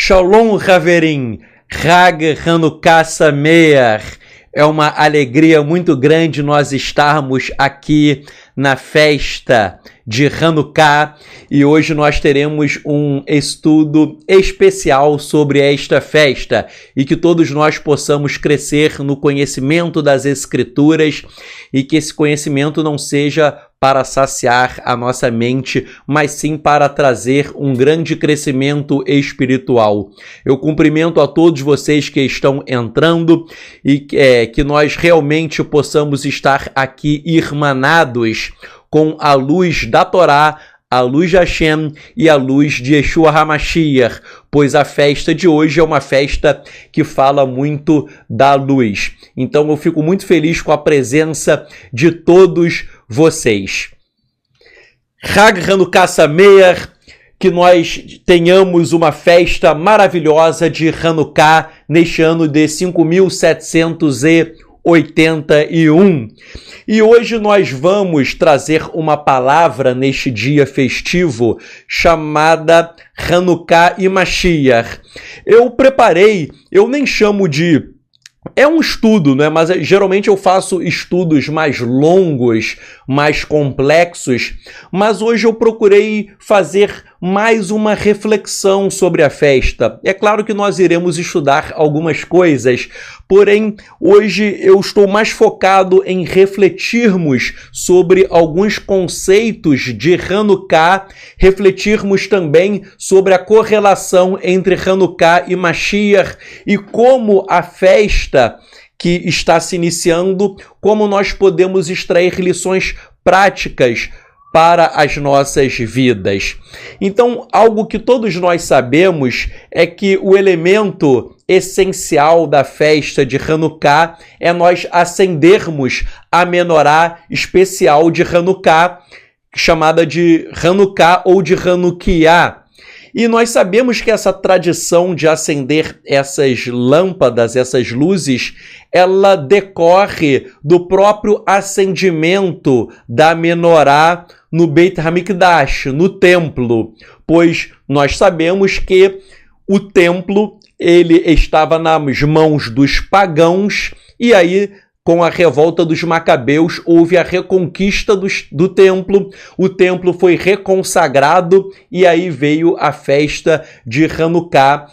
Shalom Haverim, Hag Hanukkah Sameach. É uma alegria muito grande nós estarmos aqui na festa de Hanukkah e hoje nós teremos um estudo especial sobre esta festa e que todos nós possamos crescer no conhecimento das Escrituras e que esse conhecimento não seja para saciar a nossa mente, mas sim para trazer um grande crescimento espiritual. Eu cumprimento a todos vocês que estão entrando e que nós realmente possamos estar aqui irmanados com a luz da Torá, a luz de Hashem e a luz de Yeshua HaMashiach, pois a festa de hoje é uma festa que fala muito da luz. Então eu fico muito feliz com a presença de todos vocês. Hag Hanukkah Sameach, que nós tenhamos uma festa maravilhosa de Hanukkah neste ano de 5781. E hoje nós vamos trazer uma palavra neste dia festivo chamada Hanukkah e Mashiach. Eu nem chamo de... É um estudo, né? Mas geralmente eu faço estudos mais longos, mais complexos, mas hoje eu procurei fazer mais uma reflexão sobre a festa. É claro que nós iremos estudar algumas coisas, porém hoje eu estou mais focado em refletirmos sobre alguns conceitos de Hanukkah, refletirmos também sobre a correlação entre Hanukkah e Mashiach e como a festa que está se iniciando, como nós podemos extrair lições práticas para as nossas vidas. Então, algo que todos nós sabemos é que o elemento essencial da festa de Hanukkah é nós acendermos a menorá especial de Hanukkah, chamada de Hanukkah ou de Hanukkiah. E nós sabemos que essa tradição de acender essas lâmpadas, essas luzes, ela decorre do próprio acendimento da menorá no Beit HaMikdash, no templo, pois nós sabemos que o templo ele estava nas mãos dos pagãos e aí com a revolta dos Macabeus, houve a reconquista do templo, o templo foi reconsagrado e aí veio a festa de Hanukkah,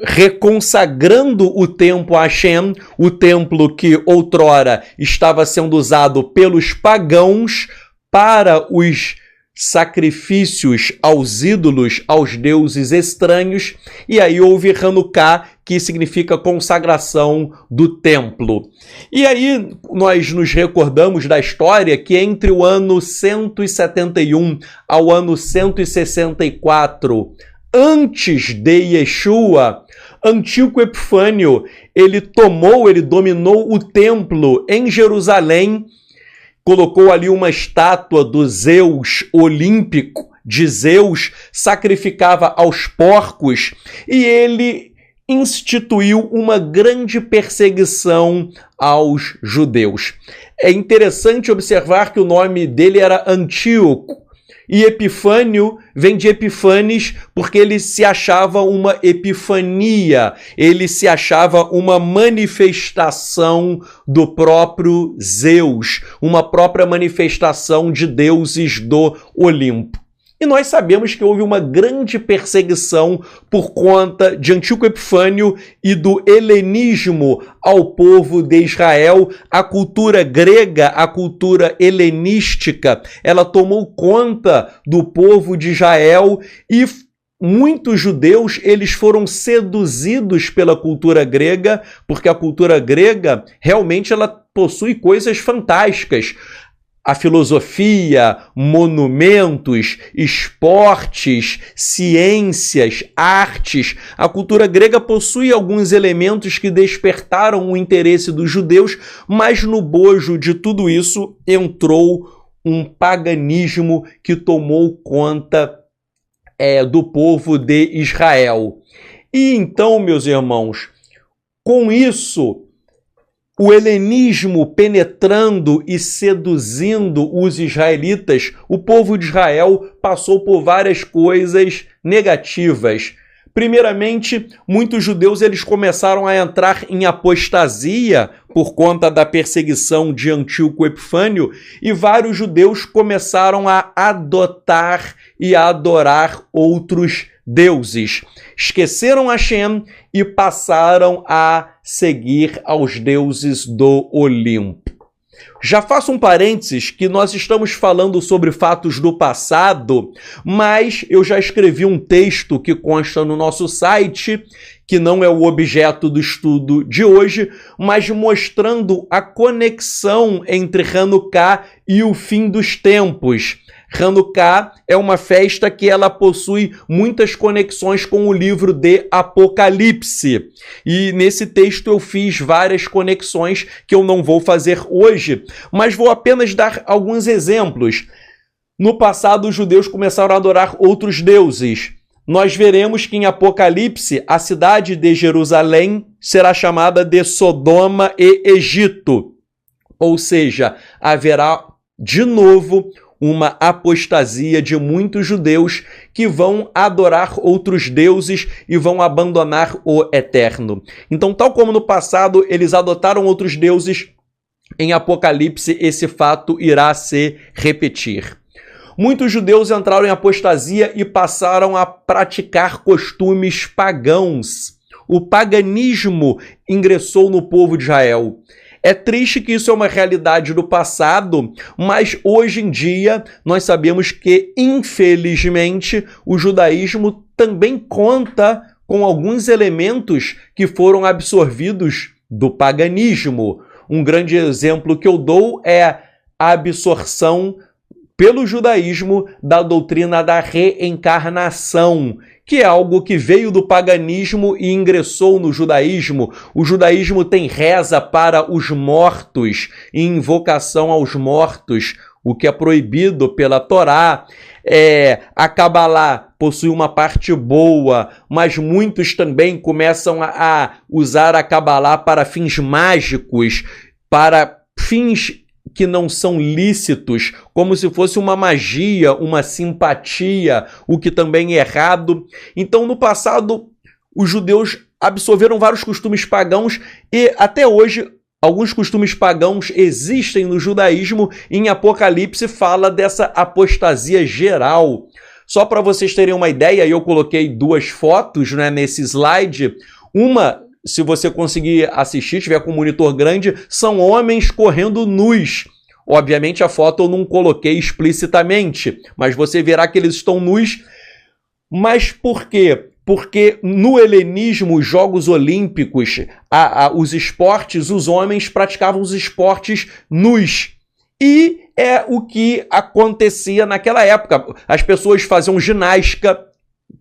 reconsagrando o templo a Hashem, o templo que outrora estava sendo usado pelos pagãos para os sacrifícios aos ídolos, aos deuses estranhos, e aí houve Hanukkah, que significa consagração do templo. E aí nós nos recordamos da história que entre o ano 171 ao ano 164, antes de Yeshua, Antíoco Epifânio, ele dominou o templo em Jerusalém, colocou ali uma estátua do Zeus olímpico, de Zeus, sacrificava aos porcos e ele instituiu uma grande perseguição aos judeus. É interessante observar que o nome dele era Antíoco e Epifânio vem de Epifanes porque ele se achava uma epifania, ele se achava uma manifestação do próprio Zeus, uma própria manifestação de deuses do Olimpo. E nós sabemos que houve uma grande perseguição por conta de Antíoco Epifânio e do helenismo ao povo de Israel. A cultura grega, a cultura helenística, ela tomou conta do povo de Israel e muitos judeus, eles foram seduzidos pela cultura grega, porque a cultura grega realmente ela possui coisas fantásticas. A filosofia, monumentos, esportes, ciências, artes. A cultura grega possui alguns elementos que despertaram o interesse dos judeus, mas no bojo de tudo isso entrou um paganismo que tomou conta do povo de Israel. E então, meus irmãos, com isso, o helenismo penetrando e seduzindo os israelitas, o povo de Israel passou por várias coisas negativas. Primeiramente, muitos judeus eles começaram a entrar em apostasia por conta da perseguição de Antíoco Epifânio, e vários judeus começaram a adotar e a adorar outros deuses. Esqueceram Hashem e passaram a seguir aos deuses do Olimpo. Já faço um parênteses que nós estamos falando sobre fatos do passado, mas eu já escrevi um texto que consta no nosso site, que não é o objeto do estudo de hoje, mas mostrando a conexão entre Hanukkah e o fim dos tempos. Hanukkah é uma festa que ela possui muitas conexões com o livro de Apocalipse. E nesse texto eu fiz várias conexões que eu não vou fazer hoje, mas vou apenas dar alguns exemplos. No passado, os judeus começaram a adorar outros deuses. Nós veremos que em Apocalipse, a cidade de Jerusalém será chamada de Sodoma e Egito. Ou seja, haverá de novo uma apostasia de muitos judeus que vão adorar outros deuses e vão abandonar o Eterno. Então, tal como no passado eles adotaram outros deuses, em Apocalipse esse fato irá se repetir. Muitos judeus entraram em apostasia e passaram a praticar costumes pagãos. O paganismo ingressou no povo de Israel. É triste que isso é uma realidade do passado, mas hoje em dia nós sabemos que, infelizmente, o judaísmo também conta com alguns elementos que foram absorvidos do paganismo. Um grande exemplo que eu dou é a absorção pelo judaísmo da doutrina da reencarnação, que é algo que veio do paganismo e ingressou no judaísmo. O judaísmo tem reza para os mortos e invocação aos mortos, o que é proibido pela Torá. A Cabalá possui uma parte boa, mas muitos também começam a usar a Cabalá para fins mágicos, para fins que não são lícitos, como se fosse uma magia, uma simpatia, o que também é errado. Então, no passado, os judeus absorveram vários costumes pagãos e, até hoje, alguns costumes pagãos existem no judaísmo. Em Apocalipse fala dessa apostasia geral. Só para vocês terem uma ideia, eu coloquei duas fotos, né, nesse slide. Uma, se você conseguir assistir, tiver com um monitor grande, são homens correndo nus. Obviamente a foto eu não coloquei explicitamente, mas você verá que eles estão nus. Mas por quê? Porque no helenismo, os Jogos Olímpicos, os esportes, os homens praticavam os esportes nus. E é o que acontecia naquela época. As pessoas faziam ginástica,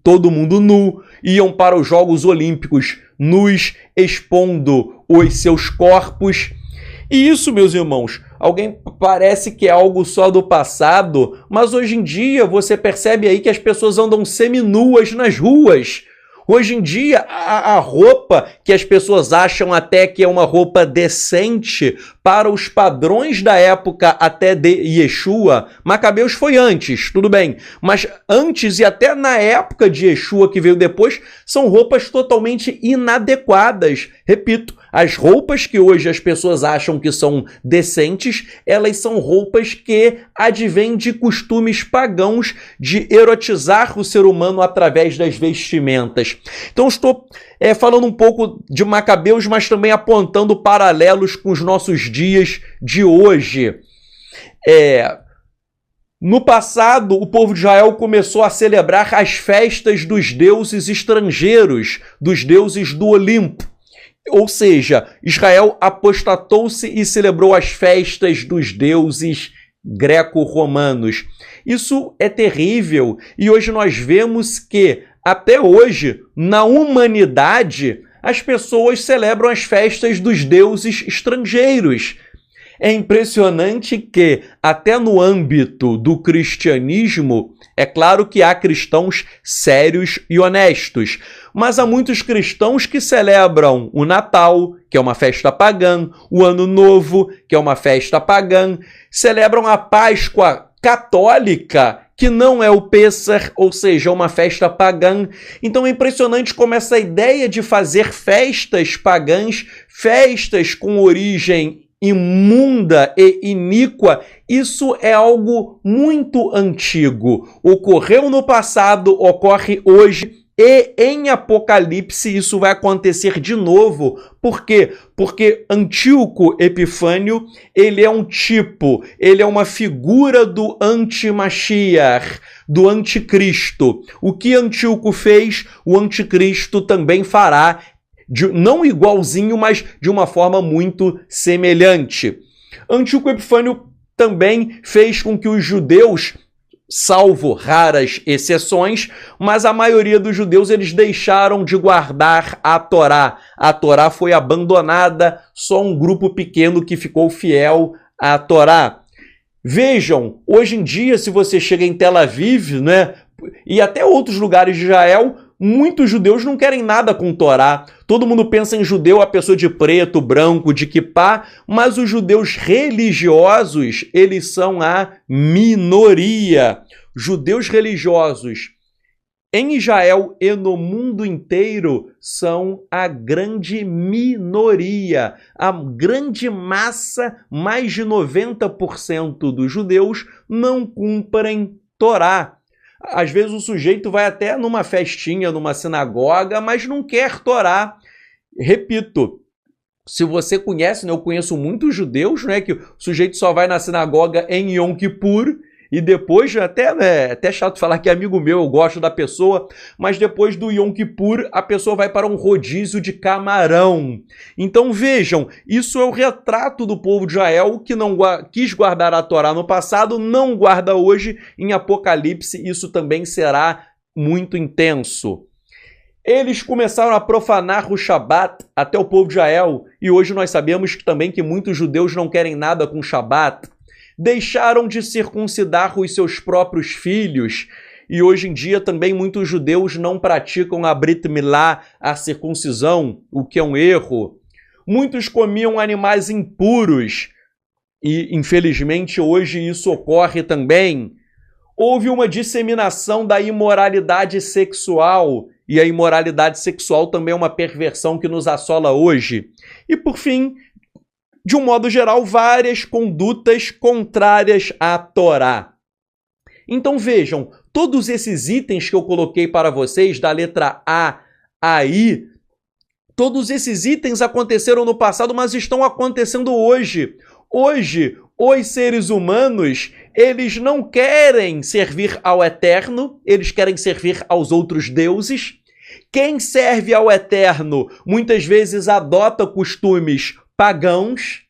todo mundo nu, iam para os Jogos Olímpicos nus, expondo os seus corpos. E isso, meus irmãos, alguém parece que é algo só do passado, mas hoje em dia você percebe aí que as pessoas andam seminuas nas ruas. Hoje em dia, a roupa que as pessoas acham até que é uma roupa decente para os padrões da época até de Yeshua, Macabeus foi antes, tudo bem, mas antes e até na época de Yeshua que veio depois, são roupas totalmente inadequadas. Repito, as roupas que hoje as pessoas acham que são decentes, elas são roupas que advêm de costumes pagãos de erotizar o ser humano através das vestimentas. Então estou falando um pouco de Macabeus, mas também apontando paralelos com os nossos dias de hoje. No passado, o povo de Israel começou a celebrar as festas dos deuses estrangeiros, dos deuses do Olimpo. Ou seja, Israel apostatou-se e celebrou as festas dos deuses greco-romanos. Isso é terrível e hoje nós vemos que, até hoje, na humanidade, as pessoas celebram as festas dos deuses estrangeiros. É impressionante que, até no âmbito do cristianismo, é claro que há cristãos sérios e honestos, mas há muitos cristãos que celebram o Natal, que é uma festa pagã, o Ano Novo, que é uma festa pagã, celebram a Páscoa católica, que não é o Pêssar, ou seja, uma festa pagã. Então é impressionante como essa ideia de fazer festas pagãs, festas com origem imunda e iníqua, isso é algo muito antigo. Ocorreu no passado, ocorre hoje, e em Apocalipse isso vai acontecer de novo. Por quê? Porque Antíoco Epifânio, ele é um tipo, ele é uma figura do anti-Mashiach, do anticristo. O que Antíoco fez, o anticristo também fará, não igualzinho, mas de uma forma muito semelhante. Antíoco Epifânio também fez com que os judeus, salvo raras exceções, mas a maioria dos judeus eles deixaram de guardar a Torá. A Torá foi abandonada, só um grupo pequeno que ficou fiel à Torá. Vejam, hoje em dia, se você chega em Tel Aviv, né, e até outros lugares de Israel, muitos judeus não querem nada com Torá. Todo mundo pensa em judeu, a pessoa de preto, branco, de quipá, mas os judeus religiosos, eles são a minoria. Judeus religiosos em Israel e no mundo inteiro são a grande minoria. A grande massa, mais de 90% dos judeus, não cumprem Torá. Às vezes o sujeito vai até numa festinha, numa sinagoga, mas não quer Torá. Repito, se você conhece, né, eu conheço muitos judeus, né, que o sujeito só vai na sinagoga em Yom Kippur e depois, até chato falar que é amigo meu, eu gosto da pessoa, mas depois do Yom Kippur a pessoa vai para um rodízio de camarão. Então vejam, isso é o retrato do povo de Israel que não quis guardar a Torá no passado, não guarda hoje. Em Apocalipse isso também será muito intenso. Eles começaram a profanar o Shabat até o povo de Israel, e hoje nós sabemos também que muitos judeus não querem nada com o Shabat. Deixaram de circuncidar os seus próprios filhos, e hoje em dia também muitos judeus não praticam a Brit Milá, a circuncisão, o que é um erro. Muitos comiam animais impuros, e infelizmente hoje isso ocorre também. Houve uma disseminação da imoralidade sexual, e a imoralidade sexual também é uma perversão que nos assola hoje. E por fim, de um modo geral, várias condutas contrárias à Torá. Então vejam, todos esses itens que eu coloquei para vocês, da letra A a I, todos esses itens aconteceram no passado, mas estão acontecendo hoje. Hoje, os seres humanos, eles não querem servir ao Eterno, eles querem servir aos outros deuses. Quem serve ao Eterno muitas vezes adota costumes pagãos.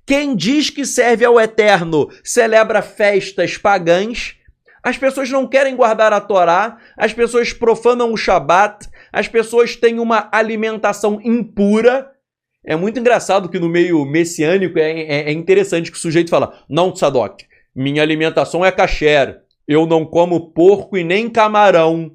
Quem diz que serve ao Eterno celebra festas pagãs. As pessoas não querem guardar a Torá, as pessoas profanam o Shabat, as pessoas têm uma alimentação impura. É muito engraçado que no meio messiânico é interessante que o sujeito fala: não, Tzadok, minha alimentação é kasher, eu não como porco e nem camarão.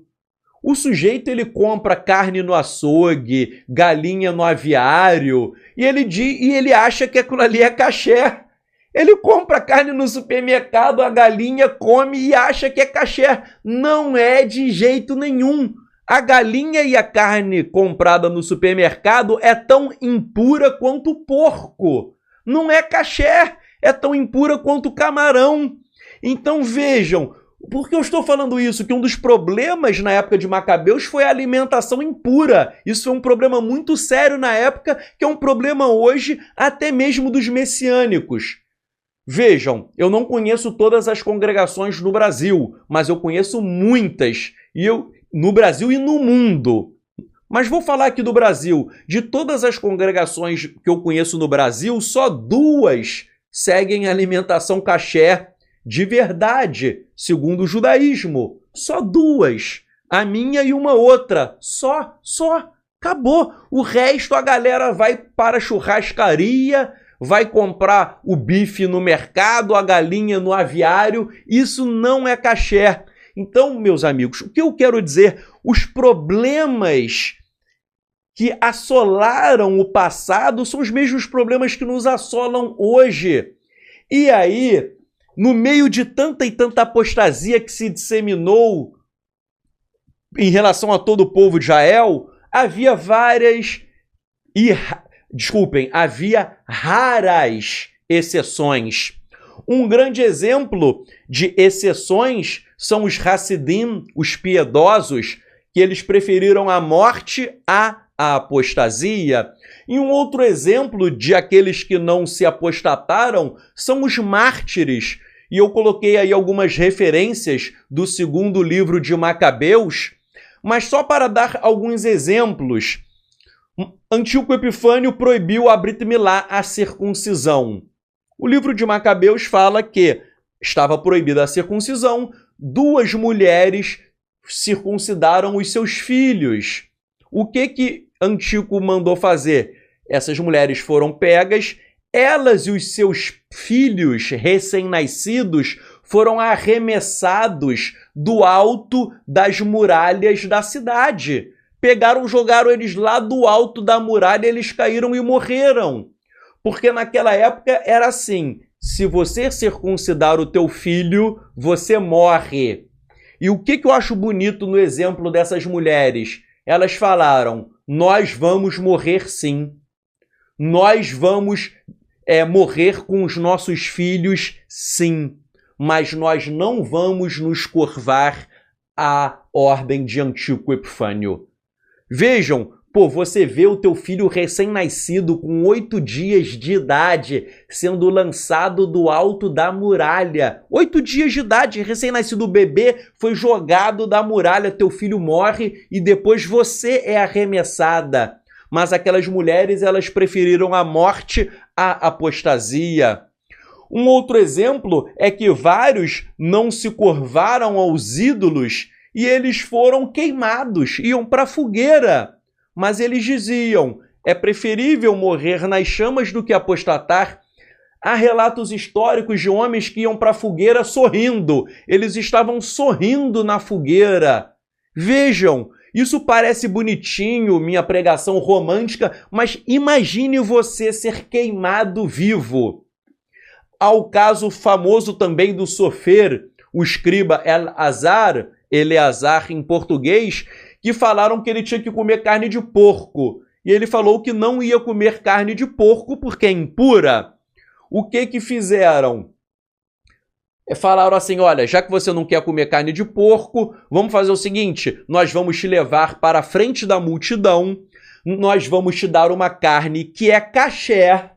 O sujeito ele compra carne no açougue, galinha no aviário, e ele acha que aquilo ali é kasher. Ele compra carne no supermercado, a galinha come e acha que é kasher. Não é de jeito nenhum. A galinha e a carne comprada no supermercado é tão impura quanto o porco. Não é kasher, é tão impura quanto o camarão. Então vejam, por que eu estou falando isso? Que um dos problemas na época de Macabeus foi a alimentação impura. Isso foi um problema muito sério na época, que é um problema hoje até mesmo dos messiânicos. Vejam, eu não conheço todas as congregações no Brasil, mas eu conheço muitas, no Brasil e no mundo. Mas vou falar aqui do Brasil. De todas as congregações que eu conheço no Brasil, só 2 seguem a alimentação kasher de verdade, segundo o judaísmo. Só 2. A minha e uma outra. Só. Acabou. O resto a galera vai para a churrascaria, vai comprar o bife no mercado, a galinha no aviário. Isso não é kasher. Então, meus amigos, o que eu quero dizer? Os problemas que assolaram o passado são os mesmos problemas que nos assolam hoje. E aí, no meio de tanta e tanta apostasia que se disseminou em relação a todo o povo de Israel, havia havia raras exceções. Um grande exemplo de exceções são os Hassidim, os piedosos, que eles preferiram a morte à apostasia. E um outro exemplo de aqueles que não se apostataram são os mártires. E eu coloquei aí algumas referências do segundo livro de Macabeus, mas só para dar alguns exemplos. Antíoco Epifânio proibiu a Brit Milá, a circuncisão. O livro de Macabeus fala que estava proibida a circuncisão, 2 mulheres circuncidaram os seus filhos. O que Antíoco mandou fazer? Essas mulheres foram pegas, elas e os seus filhos recém-nascidos foram arremessados do alto das muralhas da cidade. Pegaram, jogaram eles lá do alto da muralha, eles caíram e morreram. Porque naquela época era assim, se você circuncidar o teu filho, você morre. E o que eu acho bonito no exemplo dessas mulheres? Elas falaram, nós vamos morrer sim. Nós vamos morrer com os nossos filhos sim. Mas nós não vamos nos curvar à ordem de Antíoco Epifânio. Vejam, você vê o teu filho recém-nascido com 8 dias de idade sendo lançado do alto da muralha. 8 dias de idade, recém-nascido, o bebê foi jogado da muralha, teu filho morre e depois você é arremessada. Mas aquelas mulheres, elas preferiram a morte à apostasia. Um outro exemplo é que vários não se curvaram aos ídolos e eles foram queimados, iam para a fogueira. Mas eles diziam, é preferível morrer nas chamas do que apostatar. Há relatos históricos de homens que iam para a fogueira sorrindo. Eles estavam sorrindo na fogueira. Vejam, isso parece bonitinho, minha pregação romântica, mas imagine você ser queimado vivo. Há o caso famoso também do Sofer, o escriba Eleazar em português, que falaram que ele tinha que comer carne de porco. E ele falou que não ia comer carne de porco porque é impura. O que fizeram? Falaram assim, olha, já que você não quer comer carne de porco, vamos fazer o seguinte, nós vamos te levar para a frente da multidão, nós vamos te dar uma carne que é kasher,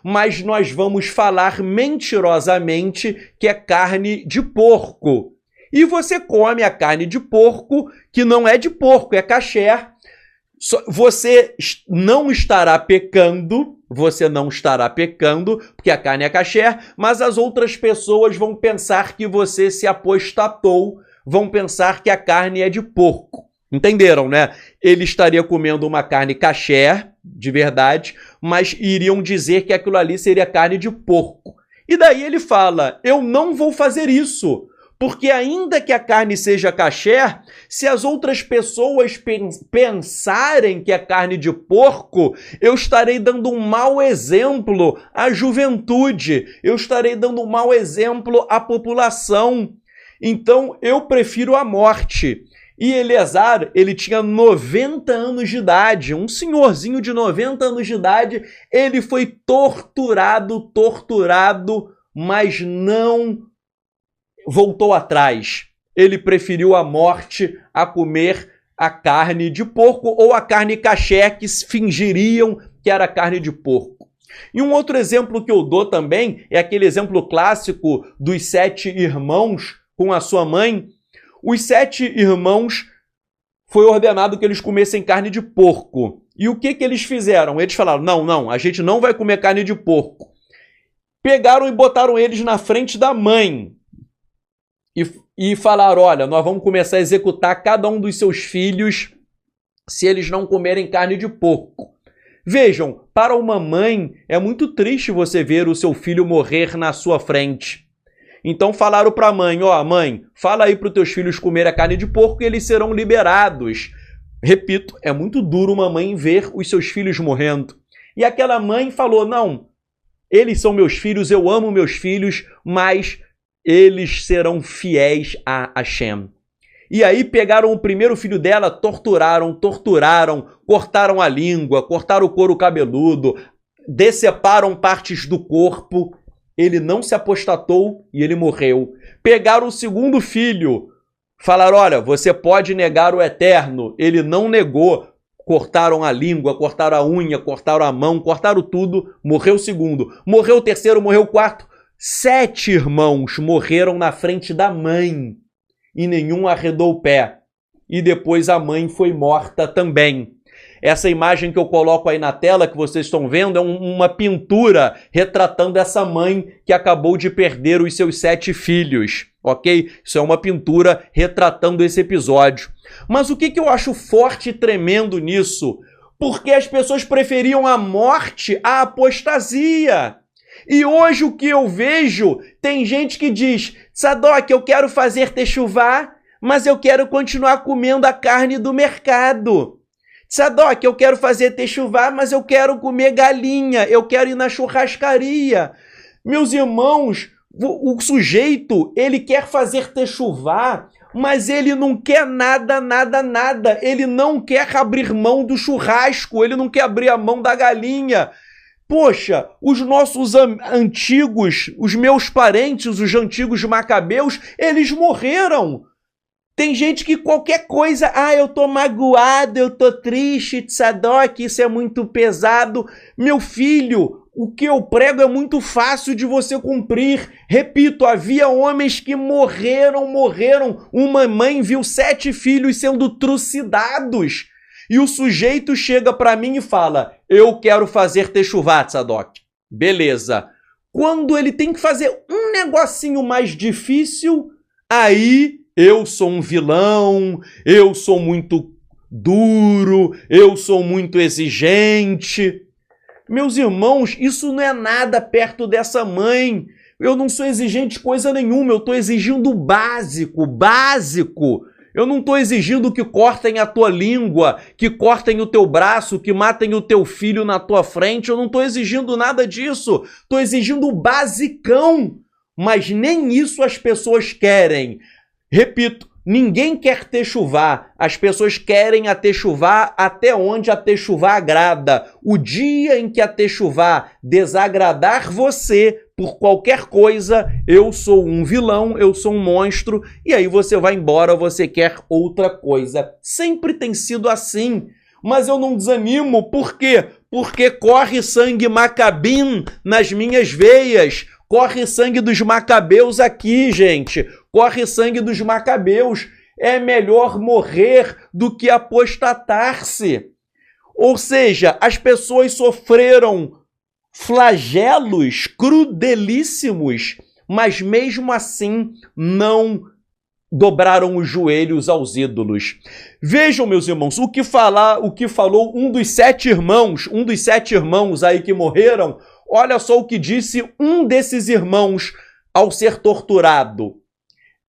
mas nós vamos falar mentirosamente que é carne de porco. E você come a carne de porco, que não é de porco, é kasher. Você não estará pecando, porque a carne é kasher, mas as outras pessoas vão pensar que você se apostatou, vão pensar que a carne é de porco. Entenderam, né? Ele estaria comendo uma carne kasher, de verdade, mas iriam dizer que aquilo ali seria carne de porco. E daí ele fala, eu não vou fazer isso. Porque ainda que a carne seja kasher, se as outras pessoas pensarem que é carne de porco, eu estarei dando um mau exemplo à juventude, eu estarei dando um mau exemplo à população. Então, eu prefiro a morte. E Eleazar, ele tinha 90 anos de idade, um senhorzinho de 90 anos de idade, ele foi torturado, mas não voltou atrás. Ele preferiu a morte a comer a carne de porco ou a carne kasher que fingiriam que era carne de porco. E um outro exemplo que eu dou também é aquele exemplo clássico dos 7 irmãos com a sua mãe. Os 7 irmãos foi ordenado que eles comessem carne de porco. E o que eles fizeram? Eles falaram, não, a gente não vai comer carne de porco. Pegaram e botaram eles na frente da mãe. E falaram, olha, nós vamos começar a executar cada um dos seus filhos se eles não comerem carne de porco. Vejam, para uma mãe é muito triste você ver o seu filho morrer na sua frente. Então falaram para a mãe, mãe, fala aí para os teus filhos comer a carne de porco e eles serão liberados. Repito, é muito duro uma mãe ver os seus filhos morrendo. E aquela mãe falou, não, Eles são meus filhos, eu amo meus filhos, mas eles serão fiéis a Hashem. E aí pegaram o primeiro filho dela, torturaram, cortaram a língua, cortaram o couro cabeludo, deceparam partes do corpo. Ele não se apostatou e ele morreu. Pegaram o segundo filho, falaram, olha, você pode negar o eterno. Ele não negou. Cortaram a língua, cortaram a unha, cortaram a mão, cortaram tudo. Morreu o segundo. Morreu o terceiro, morreu o quarto. 7 irmãos morreram na frente da mãe e nenhum arredou o pé. E depois a mãe foi morta também. Essa imagem que eu coloco aí na tela, que vocês estão vendo, é uma pintura retratando essa mãe que acabou de perder os seus 7 filhos, ok? Isso é uma pintura retratando esse episódio. Mas o que eu acho forte e tremendo nisso? Porque as pessoas preferiam a morte à apostasia. E hoje o que eu vejo, tem gente que diz, Sadoc, eu quero fazer techuvá, mas eu quero continuar comendo a carne do mercado. Sadoc, eu quero fazer techuvá, mas eu quero comer galinha, eu quero ir na churrascaria. Meus irmãos, o sujeito, ele quer fazer techuvá, mas ele não quer nada. Ele não quer abrir mão do churrasco, ele não quer abrir a mão da galinha. Poxa, os nossos antigos, os meus parentes, os antigos macabeus, eles morreram. Tem gente que qualquer coisa, eu tô magoado, eu tô triste, Tzadok, isso é muito pesado. Meu filho, o que eu prego é muito fácil de você cumprir. Repito, havia homens que morreram. Uma mãe viu 7 filhos sendo trucidados. E o sujeito chega para mim e fala, eu quero fazer techuvá, Tzadok. Beleza. Quando ele tem que fazer um negocinho mais difícil, aí eu sou um vilão, eu sou muito duro, eu sou muito exigente. Meus irmãos, isso não é nada perto dessa mãe. Eu não sou exigente coisa nenhuma, eu estou exigindo o básico. Eu não estou exigindo que cortem a tua língua, que cortem o teu braço, que matem o teu filho na tua frente. Eu não estou exigindo nada disso. Estou exigindo o basicão. Mas nem isso as pessoas querem. Repito, ninguém quer techuvá. As pessoas querem a techuvá até onde a techuvá agrada. O dia em que a techuvá desagradar você por qualquer coisa, eu sou um vilão, eu sou um monstro, e aí você vai embora, você quer outra coisa. Sempre tem sido assim. Mas eu não desanimo, por quê? Porque corre sangue macabim nas minhas veias. Corre sangue dos macabeus aqui, gente. Corre sangue dos macabeus. É melhor morrer do que apostatar-se. Ou seja, as pessoas sofreram flagelos crudelíssimos, mas mesmo assim não dobraram os joelhos aos ídolos. Vejam, meus irmãos, o que falou um dos 7 irmãos aí que morreram. Olha só o que disse um desses irmãos ao ser torturado.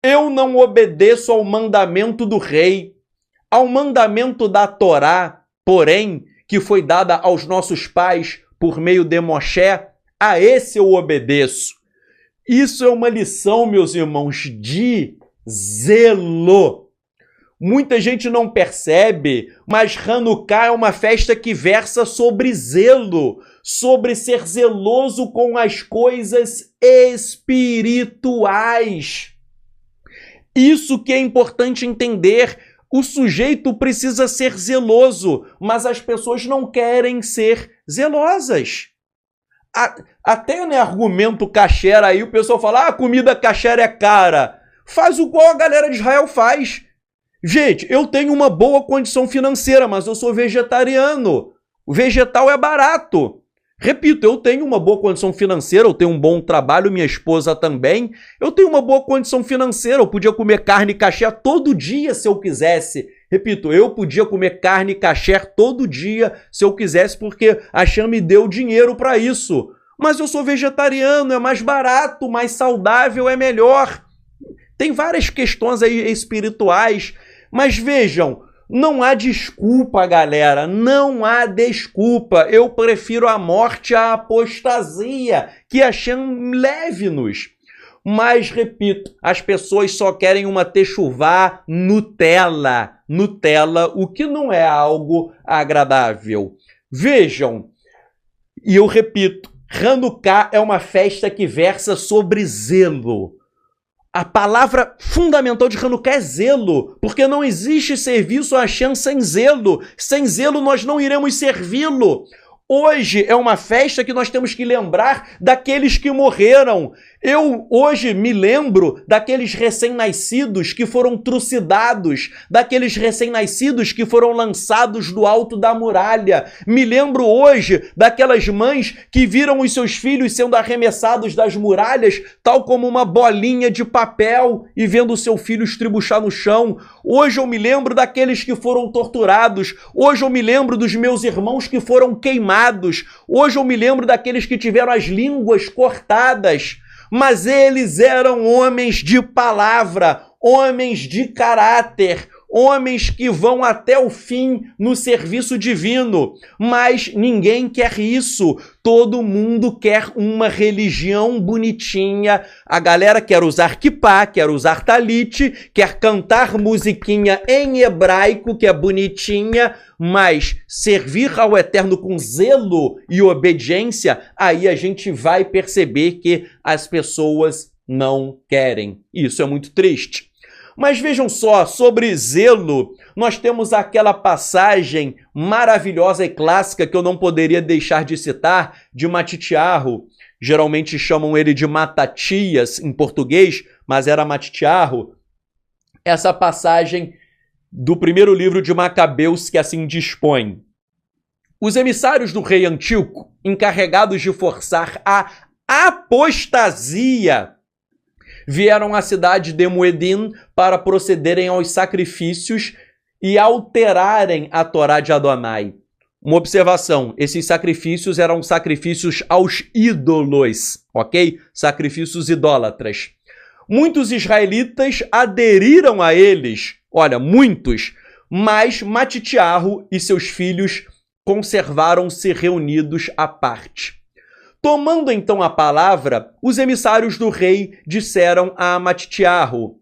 Eu não obedeço ao mandamento do rei, ao mandamento da Torá, porém, que foi dada aos nossos pais por meio de Moshe, a esse eu obedeço. Isso é uma lição, meus irmãos, de zelo. Muita gente não percebe, mas Hanukkah é uma festa que versa sobre zelo, sobre ser zeloso com as coisas espirituais. Isso que é importante entender. O sujeito precisa ser zeloso, mas as pessoas não querem ser zelosas. Até argumento kasher aí, o pessoal fala, a comida kasher é cara. Faz o qual a galera de Israel faz. Gente, eu tenho uma boa condição financeira, mas eu sou vegetariano. O vegetal é barato. Repito, eu tenho uma boa condição financeira, eu tenho um bom trabalho, minha esposa também. Eu tenho uma boa condição financeira, eu podia comer carne kasher todo dia se eu quisesse. Repito, eu podia comer carne kasher todo dia se eu quisesse, porque a Hashem me deu dinheiro para isso. Mas eu sou vegetariano, é mais barato, mais saudável, é melhor. Tem várias questões aí espirituais, mas vejam, Não há desculpa, galera, não há desculpa. Eu prefiro a morte à apostasia, que Hashem leve-nos. Mas, repito, as pessoas só querem uma techuvá Nutella. Nutella, o que não é algo agradável. Vejam, e eu repito, Hanukkah é uma festa que versa sobre zelo. A palavra fundamental de Hanukkah é zelo, porque não existe serviço a Hashem sem zelo. Sem zelo nós não iremos servi-lo. Hoje é uma festa que nós temos que lembrar daqueles que morreram. Eu hoje me lembro daqueles recém-nascidos que foram trucidados, daqueles recém-nascidos que foram lançados do alto da muralha. Me lembro hoje daquelas mães que viram os seus filhos sendo arremessados das muralhas, tal como uma bolinha de papel, e vendo o seu filho estribuchar no chão. Hoje eu me lembro daqueles que foram torturados. Hoje eu me lembro dos meus irmãos que foram queimados. Hoje eu me lembro daqueles que tiveram as línguas cortadas. Mas eles eram homens de palavra, homens de caráter, homens que vão até o fim no serviço divino. Mas ninguém quer isso. Todo mundo quer uma religião bonitinha. A galera quer usar kippá, quer usar talit, quer cantar musiquinha em hebraico, que é bonitinha, mas servir ao Eterno com zelo e obediência, aí a gente vai perceber que as pessoas não querem. Isso é muito triste. Mas vejam só, sobre zelo, nós temos aquela passagem maravilhosa e clássica que eu não poderia deixar de citar, de Matitiarro. Geralmente chamam ele de Matatias em português, mas era Matitiarro. Essa passagem do primeiro livro de Macabeus que assim dispõe. Os emissários do rei Antíoco, encarregados de forçar a apostasia, vieram à cidade de Moedim para procederem aos sacrifícios e alterarem a Torá de Adonai. Uma observação, esses sacrifícios eram sacrifícios aos ídolos, ok? Sacrifícios idólatras. Muitos israelitas aderiram a eles, olha, muitos, mas Matitiarro e seus filhos conservaram-se reunidos à parte. Tomando então a palavra, os emissários do rei disseram a Matitiarro: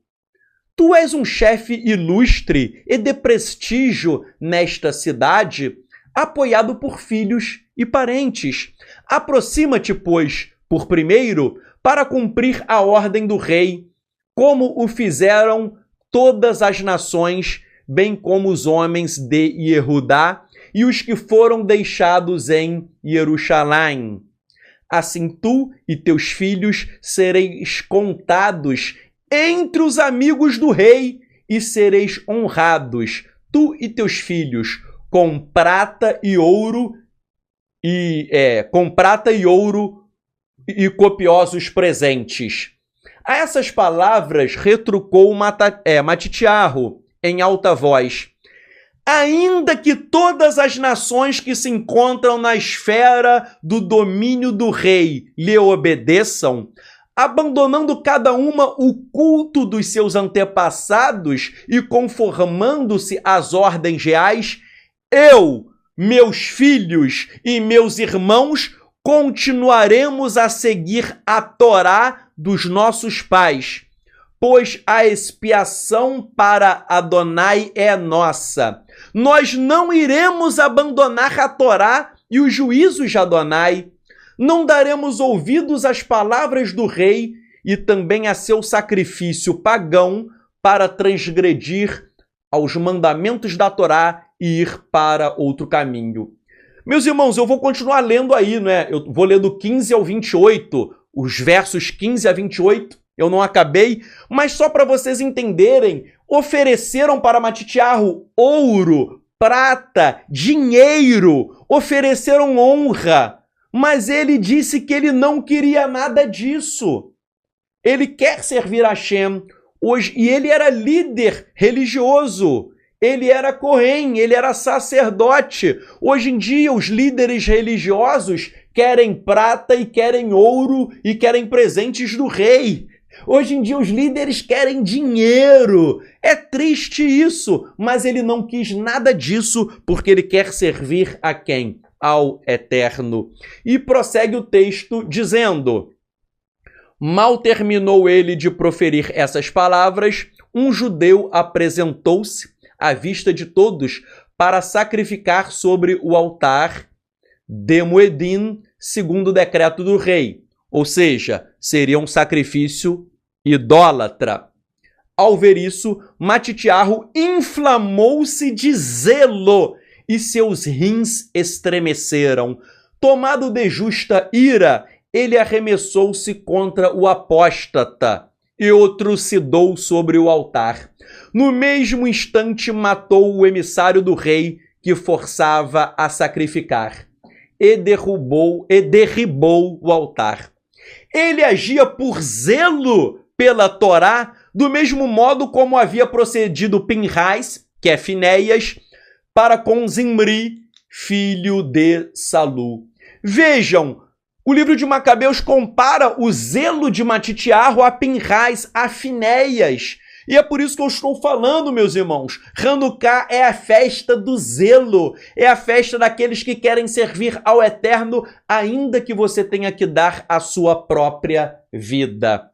Tu és um chefe ilustre e de prestígio nesta cidade, apoiado por filhos e parentes. Aproxima-te, pois, por primeiro, para cumprir a ordem do rei, como o fizeram todas as nações, bem como os homens de Yehudá e os que foram deixados em Jerusalém. Assim tu e teus filhos sereis contados entre os amigos do rei e sereis honrados, tu e teus filhos, com prata e ouro e copiosos presentes. A essas palavras retrucou Matitiarro em alta voz: Ainda que todas as nações que se encontram na esfera do domínio do rei lhe obedeçam, abandonando cada uma o culto dos seus antepassados e conformando-se às ordens reais, eu, meus filhos e meus irmãos continuaremos a seguir a Torá dos nossos pais, pois a expiação para Adonai é nossa. Nós não iremos abandonar a Torá e os juízos de Adonai. Não daremos ouvidos às palavras do rei e também a seu sacrifício pagão para transgredir aos mandamentos da Torá e ir para outro caminho. Meus irmãos, eu vou continuar lendo aí, né? Eu vou ler do 15 ao 28, os versos 15 a 28. Eu não acabei, mas só para vocês entenderem, ofereceram para Matitiarro ouro, prata, dinheiro, ofereceram honra, mas ele disse que ele não queria nada disso. Ele quer servir a Hashem hoje, e ele era líder religioso, ele era Cohen, ele era sacerdote. Hoje em dia, os líderes religiosos querem prata e querem ouro e querem presentes do rei. Hoje em dia os líderes querem dinheiro. É triste isso, mas ele não quis nada disso porque ele quer servir a quem? Ao Eterno. E prossegue o texto dizendo: mal terminou ele de proferir essas palavras, um judeu apresentou-se à vista de todos para sacrificar sobre o altar de Moedim, segundo o decreto do rei. Ou seja, seria um sacrifício idólatra. Ao ver isso, Matitiarro inflamou-se de zelo e seus rins estremeceram. Tomado de justa ira, ele arremessou-se contra o apóstata e o trucidou sobre o altar. No mesmo instante, matou o emissário do rei que forçava a sacrificar e derribou o altar. Ele agia por zelo pela Torá, do mesmo modo como havia procedido Pinhais, que é Finéias, para com Zimri, filho de Salu. Vejam, o livro de Macabeus compara o zelo de Matitiarro a Pinhais, a Finéias. E é por isso que eu estou falando, meus irmãos. Hanukkah é a festa do zelo. É a festa daqueles que querem servir ao Eterno, ainda que você tenha que dar a sua própria vida.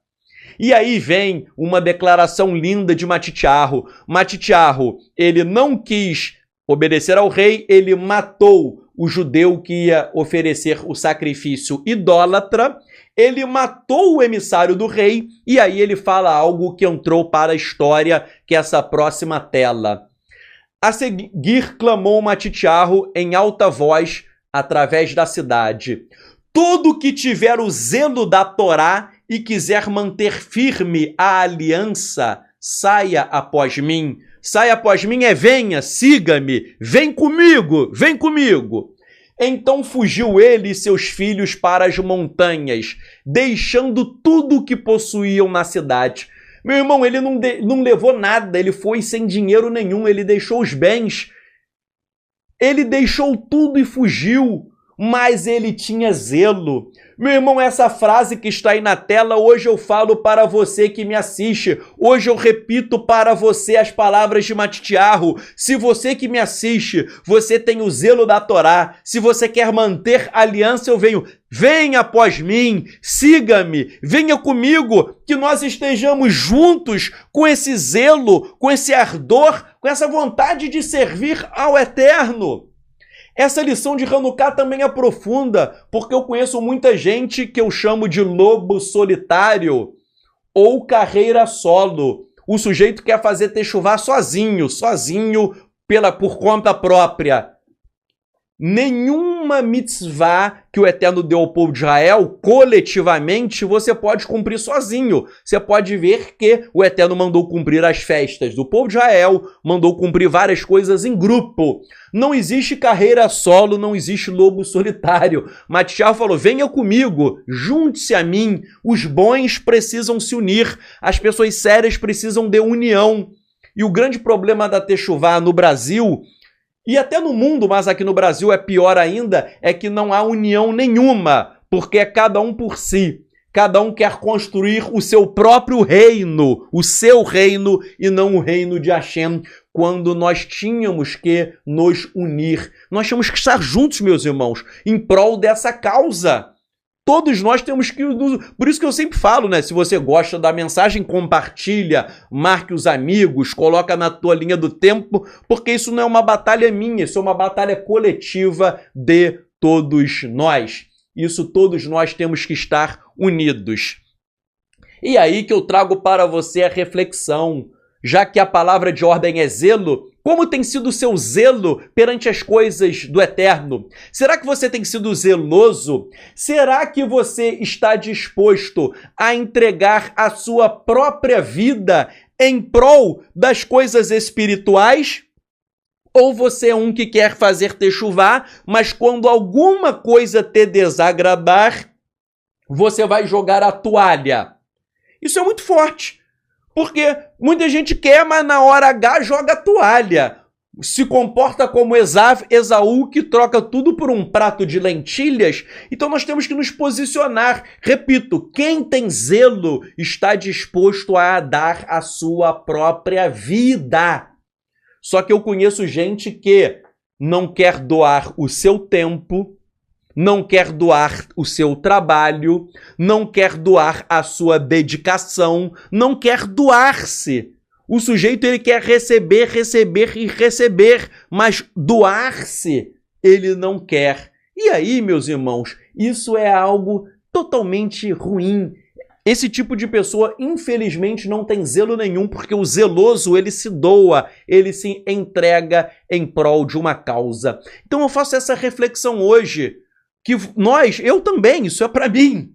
E aí vem uma declaração linda de Matitiarro. Matitiarro, ele não quis obedecer ao rei, ele matou o judeu que ia oferecer o sacrifício idólatra, ele matou o emissário do rei, e aí ele fala algo que entrou para a história, que é essa próxima tela. A seguir clamou Matitiarro em alta voz através da cidade: todo que tiver o zelo da Torá e quiser manter firme a aliança, saia após mim. Saia após mim é venha, siga-me, vem comigo, vem comigo. Então fugiu ele e seus filhos para as montanhas, deixando tudo o que possuíam na cidade. Meu irmão, ele não levou nada, ele foi sem dinheiro nenhum, ele deixou os bens. Ele deixou tudo e fugiu, mas ele tinha zelo. Meu irmão, essa frase que está aí na tela, hoje eu falo para você que me assiste. Hoje eu repito para você as palavras de Matitiarro. Se você que me assiste, você tem o zelo da Torá. Se você quer manter aliança, eu venho. Venha após mim, siga-me, venha comigo, que nós estejamos juntos com esse zelo, com esse ardor, com essa vontade de servir ao Eterno. Essa lição de Hanukkah também é profunda, porque eu conheço muita gente que eu chamo de lobo solitário ou carreira solo. O sujeito quer fazer techuvá sozinho por conta própria. Nenhuma mitzvah que o Eterno deu ao povo de Israel, coletivamente, você pode cumprir sozinho. Você pode ver que o Eterno mandou cumprir as festas do povo de Israel, mandou cumprir várias coisas em grupo. Não existe carreira solo, não existe lobo solitário. Matitiarro falou, venha comigo, junte-se a mim. Os bons precisam se unir, as pessoas sérias precisam de união. E o grande problema da techuvá no Brasil, e até no mundo, mas aqui no Brasil é pior ainda, é que não há união nenhuma, porque é cada um por si. Cada um quer construir o seu próprio reino, o seu reino e não o reino de Hashem, quando nós tínhamos que nos unir. Nós tínhamos que estar juntos, meus irmãos, em prol dessa causa. Todos nós temos que... Por isso que eu sempre falo, né? Se você gosta da mensagem, compartilha, marque os amigos, coloca na tua linha do tempo, porque isso não é uma batalha minha, isso é uma batalha coletiva de todos nós. Isso todos nós temos que estar unidos. E aí que eu trago para você a reflexão. Já que a palavra de ordem é zelo, como tem sido o seu zelo perante as coisas do Eterno? Será que você tem sido zeloso? Será que você está disposto a entregar a sua própria vida em prol das coisas espirituais? Ou você é um que quer fazer techuvá, mas quando alguma coisa te desagradar, você vai jogar a toalha? Isso é muito forte. Porque muita gente quer, mas na hora H joga a toalha. se comporta como Esaú, que troca tudo por um prato de lentilhas. Então nós temos que nos posicionar. Repito, quem tem zelo está disposto a dar a sua própria vida. Só que eu conheço gente que não quer doar o seu tempo, não quer doar o seu trabalho, não quer doar a sua dedicação, não quer doar-se. O sujeito, ele quer receber, receber e receber, mas doar-se ele não quer. E aí, meus irmãos, isso é algo totalmente ruim. Esse tipo de pessoa, infelizmente, não tem zelo nenhum, porque o zeloso, ele se doa, ele se entrega em prol de uma causa. Então eu faço essa reflexão hoje, que nós, eu também, isso é para mim,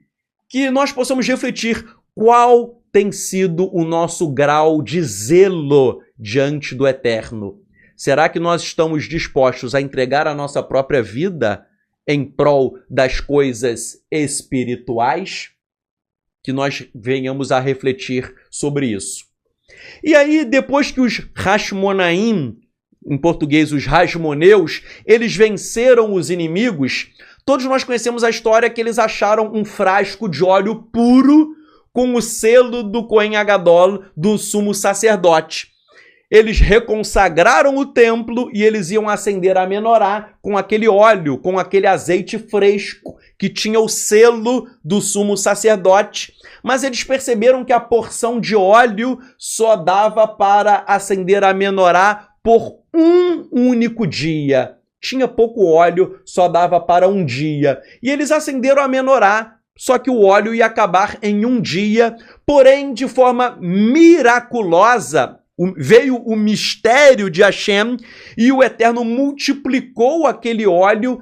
que nós possamos refletir qual tem sido o nosso grau de zelo diante do Eterno. Será que nós estamos dispostos a entregar a nossa própria vida em prol das coisas espirituais? Que nós venhamos a refletir sobre isso. E aí, depois que os Hashmonaim, em português os Hasmoneus, eles venceram os inimigos, todos nós conhecemos a história que eles acharam um frasco de óleo puro com o selo do Cohen Agadol, do sumo sacerdote. Eles reconsagraram o templo e eles iam acender a menorá com aquele óleo, com aquele azeite fresco que tinha o selo do sumo sacerdote. Mas eles perceberam que a porção de óleo só dava para acender a menorá por um único dia. Tinha pouco óleo, só dava para um dia. E eles acenderam a menorá, só que o óleo ia acabar em um dia. Porém, de forma miraculosa, veio o mistério de Hashem e o Eterno multiplicou aquele óleo,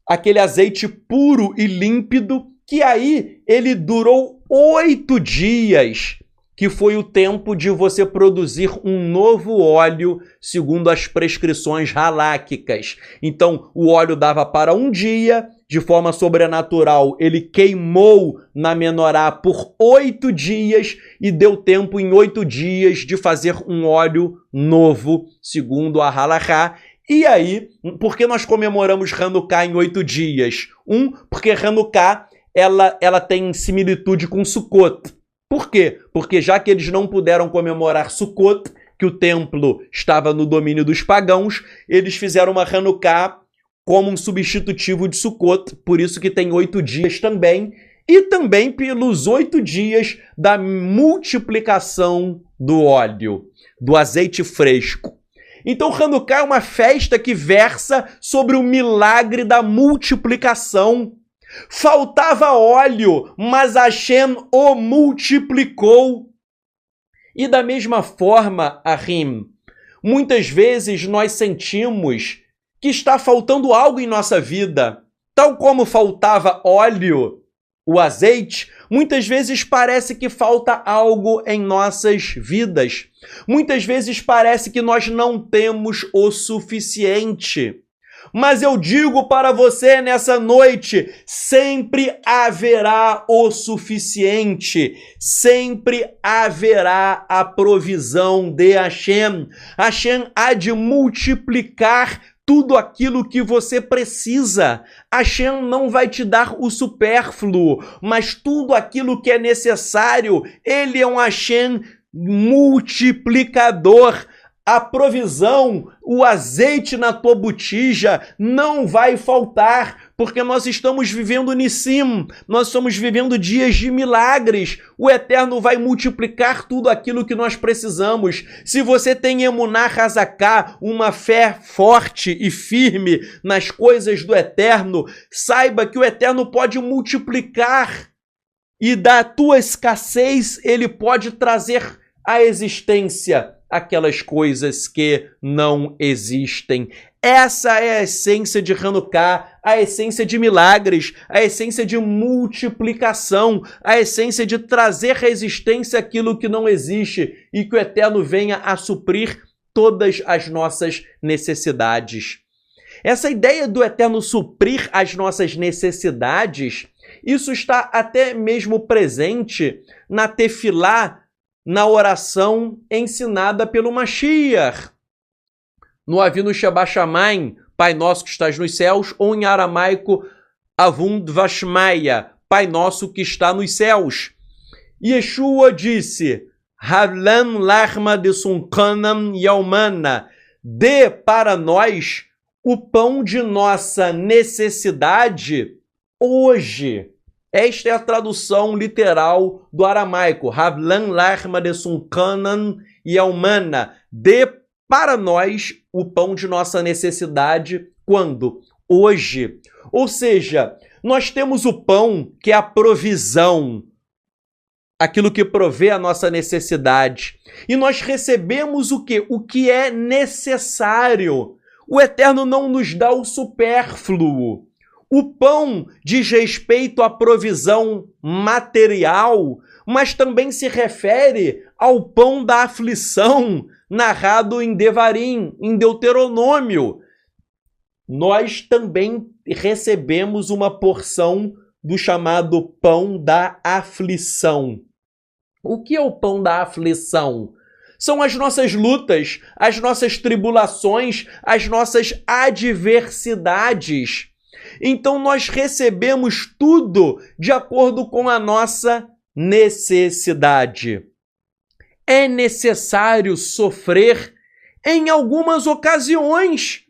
aquele azeite puro e límpido, que aí ele durou 8 dias, que foi o tempo de você produzir um novo óleo segundo as prescrições haláquicas. Então, o óleo dava para um dia, de forma sobrenatural, ele queimou na menorá por 8 dias e deu tempo em 8 dias de fazer um óleo novo, segundo a halachá. E aí, por que nós comemoramos Hanukkah em 8 dias? Porque Hanukkah ela tem similitude com Sukkot. Por quê? Porque já que eles não puderam comemorar Sukkot, que o templo estava no domínio dos pagãos, eles fizeram uma Hanukkah como um substitutivo de Sukkot, por isso que tem 8 dias também, e também pelos 8 dias da multiplicação do óleo, do azeite fresco. Então Hanukkah é uma festa que versa sobre o milagre da multiplicação. Faltava óleo, mas Hashem o multiplicou. E da mesma forma, Ahim, muitas vezes nós sentimos que está faltando algo em nossa vida. Tal como faltava óleo, o azeite, muitas vezes parece que falta algo em nossas vidas. Muitas vezes parece que nós não temos o suficiente. Mas eu digo para você nessa noite, sempre haverá o suficiente, sempre haverá a provisão de Hashem. Hashem há de multiplicar tudo aquilo que você precisa. Hashem não vai te dar o supérfluo, mas tudo aquilo que é necessário. Ele é um Hashem multiplicador. A provisão, o azeite na tua botija não vai faltar, porque nós estamos vivendo Nissim, nós estamos vivendo dias de milagres. O Eterno vai multiplicar tudo aquilo que nós precisamos. Se você tem Emuná Hazaká, uma fé forte e firme nas coisas do Eterno, saiba que o Eterno pode multiplicar e da tua escassez ele pode trazer à existência aquelas coisas que não existem. Essa é a essência de Hanukkah, a essência de milagres, a essência de multiplicação, a essência de trazer à existência aquilo que não existe e que o Eterno venha a suprir todas as nossas necessidades. Essa ideia do Eterno suprir as nossas necessidades, isso está até mesmo presente na tefilá, na oração ensinada pelo Mashiach. no Avinu Sheba Shamayim, Pai Nosso que estás nos céus, ou em aramaico, Avun Vashmaya, Pai Nosso que está nos céus. Yeshua disse, Havlan Lachma de Sunkanam Yaumana, dê para nós o pão de nossa necessidade hoje. Esta é a tradução literal do aramaico. Havlan Lachma de Sunkanam Yaumana, dê para nós o pão de nossa necessidade quando? Hoje. Ou seja, nós temos o pão que é a provisão, aquilo que provê a nossa necessidade. E nós recebemos o quê? O que é necessário. O Eterno não nos dá o supérfluo. O pão diz respeito à provisão material, mas também se refere ao pão da aflição, narrado em Devarim, em Deuteronômio. Nós também recebemos uma porção do chamado pão da aflição. O que é o pão da aflição? São as nossas lutas, as nossas tribulações, as nossas adversidades. Então nós recebemos tudo de acordo com a nossa necessidade. É necessário sofrer em algumas ocasiões.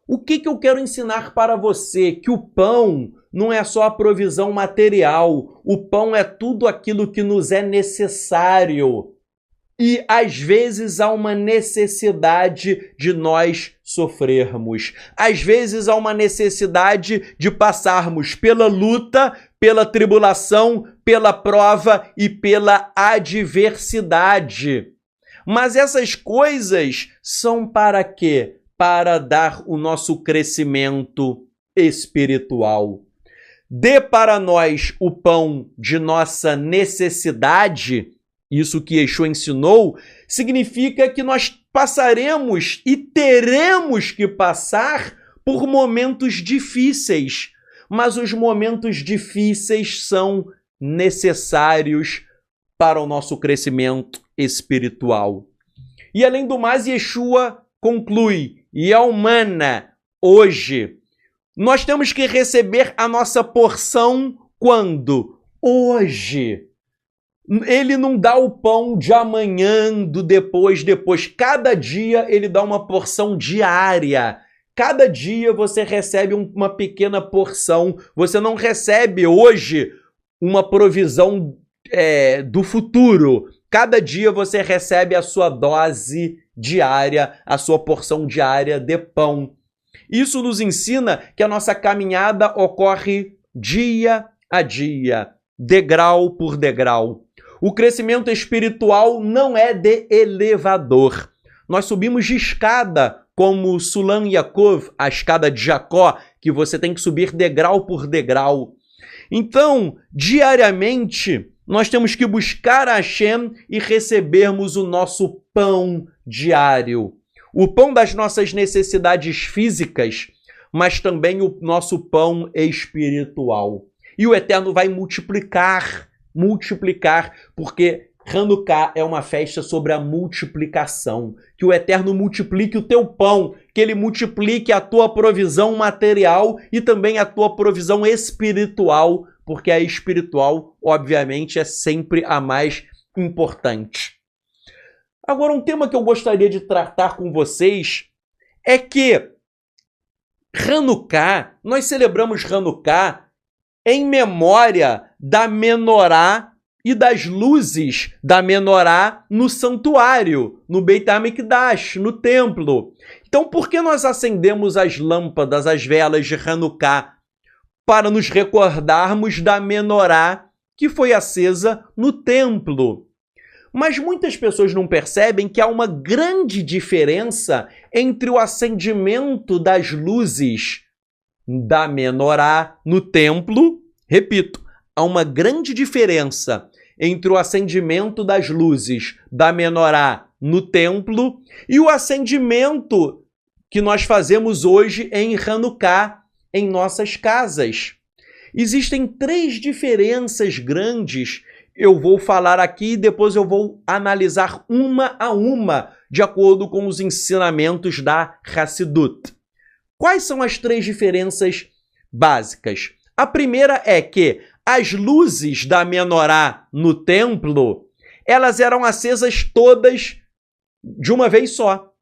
O que eu quero ensinar para você? Que o pão não é só a provisão material. O pão é tudo aquilo que nos é necessário. E às vezes há uma necessidade de nós sofrermos. Às vezes há uma necessidade de passarmos pela luta, pela tribulação, pela prova e pela adversidade. Mas essas coisas são para quê? Para dar o nosso crescimento espiritual. Dê para nós o pão de nossa necessidade. Isso que Yeshua ensinou significa que nós passaremos e teremos que passar por momentos difíceis. Mas os momentos difíceis são necessários para o nosso crescimento espiritual. E além do mais, Yeshua conclui, Yaumana, hoje. Nós temos que receber a nossa porção quando? Hoje. Ele não dá o pão de amanhã, do depois. Cada dia ele dá uma porção diária. Cada dia você recebe uma pequena porção. Você não recebe hoje uma provisão do futuro. Cada dia você recebe a sua dose diária, a sua porção diária de pão. Isso nos ensina que a nossa caminhada ocorre dia a dia, degrau por degrau. O crescimento espiritual não é de elevador. Nós subimos de escada, como Sulam Yaakov, a escada de Jacó, que você tem que subir degrau por degrau. Então, diariamente, nós temos que buscar a Hashem e recebermos o nosso pão diário. O pão das nossas necessidades físicas, mas também o nosso pão espiritual. E o Eterno vai multiplicar, porque Hanukkah é uma festa sobre a multiplicação. Que o Eterno multiplique o teu pão, que ele multiplique a tua provisão material e também a tua provisão espiritual, porque a espiritual, obviamente, é sempre a mais importante. Agora, um tema que eu gostaria de tratar com vocês é que Hanukkah, nós celebramos Hanukkah em memória da menorá e das luzes da menorá no santuário, no Beit HaMikdash, no templo. Então, por que nós acendemos as lâmpadas, as velas de Hanukkah? Para nos recordarmos da menorá que foi acesa no templo. Mas muitas pessoas não percebem que há uma grande diferença entre o acendimento das luzes da menorá no templo. Repito, há uma grande diferença entre o acendimento das luzes da menorá no templo e o acendimento que nós fazemos hoje em Hanukkah, em nossas casas. Existem 3 diferenças grandes. Eu vou falar aqui e depois eu vou analisar uma a uma, de acordo com os ensinamentos da Hassidut. Quais são as três diferenças básicas? A primeira é que as luzes da menorá no templo, elas eram acesas todas de uma vez só.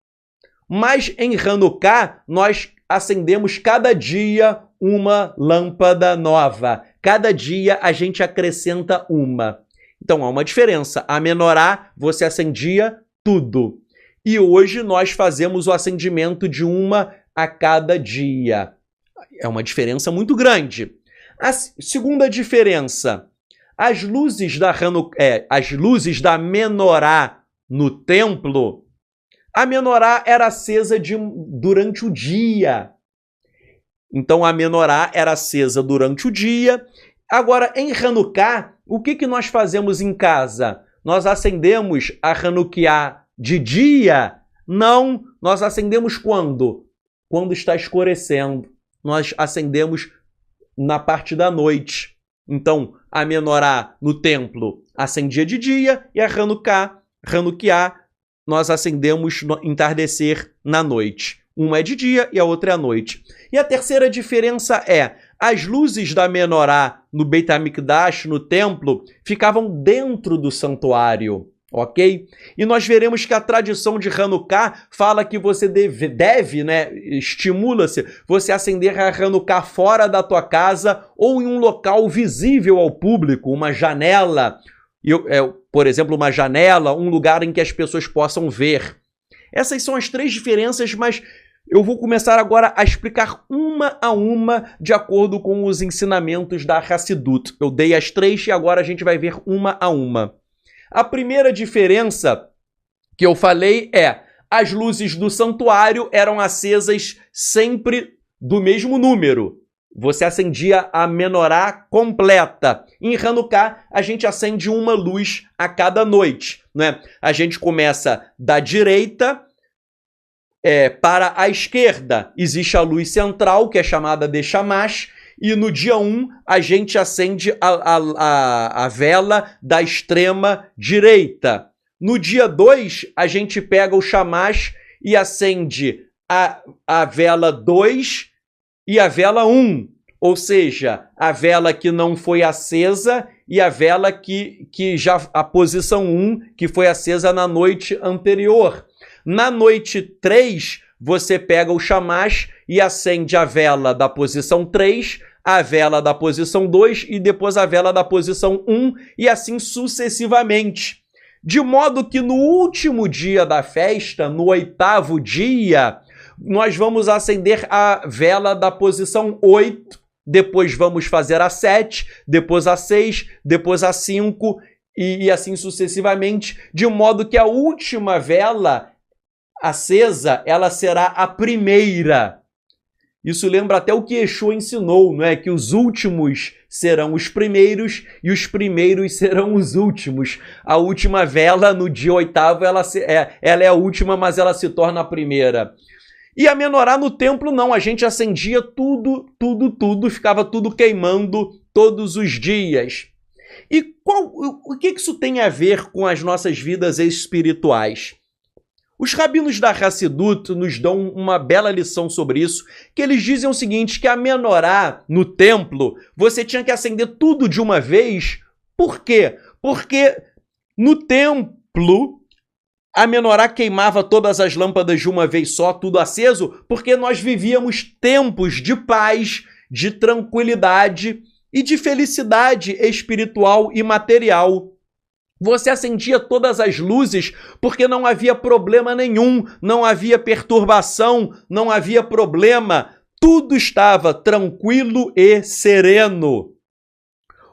Mas em Hanukkah, nós acendemos cada dia uma lâmpada nova. Cada dia a gente acrescenta uma. Então há uma diferença. A menorá, você acendia tudo. E hoje nós fazemos o acendimento de uma a cada dia. É uma diferença muito grande. A segunda diferença, as luzes da menorá no templo, a menorá era acesa durante o dia. Então a menorá era acesa durante o dia. Agora, em Hanukkah, o que nós fazemos em casa? Nós acendemos a Hanukkah de dia? Não, nós acendemos quando? Quando está escurecendo. Nós acendemos na parte da noite. Então, a menorá no templo acendia de dia e a Hanukkah, nós acendemos no entardecer na noite. Uma é de dia e a outra é à noite. E a terceira diferença é, as luzes da menorá no Beit HaMikdash, no templo, ficavam dentro do santuário, ok? E nós veremos que a tradição de Hanukkah fala que você estimula-se você acender a Hanukkah fora da tua casa ou em um local visível ao público, uma janela, por exemplo, uma janela, um lugar em que as pessoas possam ver. Essas são as três diferenças, mas eu vou começar agora a explicar uma a uma de acordo com os ensinamentos da Hassidut. Eu dei as três e agora a gente vai ver uma a uma. A primeira diferença que eu falei é as luzes do santuário eram acesas sempre do mesmo número. Você acendia a menorá completa. Em Hanukkah, a gente acende uma luz a cada noite, né? A gente começa da direita para a esquerda. Existe a luz central, que é chamada de Shamash, e no dia 1 a gente acende a vela da extrema direita. No dia 2, a gente pega o Shamash e acende a vela 2 e a vela 1, ou seja, a vela que não foi acesa e a vela que a posição 1, que foi acesa na noite anterior. Na noite 3, você pega o Shamash e acende a vela da posição 3, a vela da posição 2 e depois a vela da posição 1 e assim sucessivamente. De modo que no último dia da festa, no 8º dia, nós vamos acender a vela da posição 8, depois vamos fazer a 7, depois a 6, depois a 5 e assim sucessivamente, de modo que a última vela acesa, ela será a primeira. Isso lembra até o que Yeshua ensinou, não é? Que os últimos serão os primeiros e os primeiros serão os últimos. A última vela, no dia 8º, ela é a última, mas ela se torna a primeira. E a menorá no templo, não. A gente acendia tudo, ficava tudo queimando todos os dias. E o que isso tem a ver com as nossas vidas espirituais? Os rabinos da Hassidut nos dão uma bela lição sobre isso, que eles dizem o seguinte, que a menorá no templo, você tinha que acender tudo de uma vez. Por quê? Porque no templo, a menorá queimava todas as lâmpadas de uma vez só, tudo aceso, porque nós vivíamos tempos de paz, de tranquilidade e de felicidade espiritual e material. Você acendia todas as luzes porque não havia problema nenhum, não havia perturbação, não havia problema. Tudo estava tranquilo e sereno.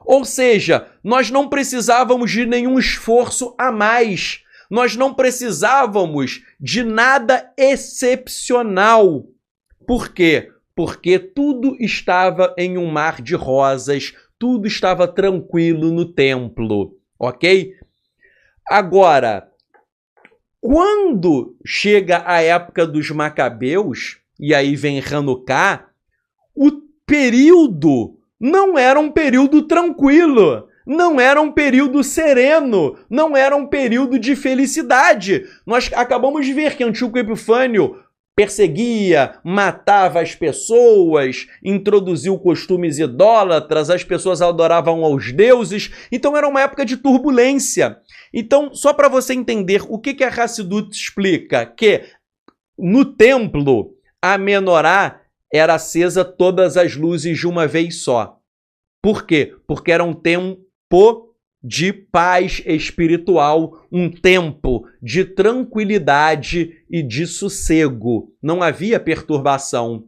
Ou seja, nós não precisávamos de nenhum esforço a mais. Nós não precisávamos de nada excepcional. Por quê? Porque tudo estava em um mar de rosas, tudo estava tranquilo no templo. Ok? Agora, quando chega a época dos Macabeus, e aí vem Hanukkah, o período não era um período tranquilo. não era um período sereno, não era um período de felicidade. Nós acabamos de ver que Antíoco Epifânio perseguia, matava as pessoas, introduziu costumes idólatras, as pessoas adoravam aos deuses, então era uma época de turbulência. Então, só para você entender o que a Hassidut explica, que no templo a menorá era acesa todas as luzes de uma vez só. Por quê? Porque era um tempo de paz espiritual, um tempo de tranquilidade e de sossego. Não havia perturbação.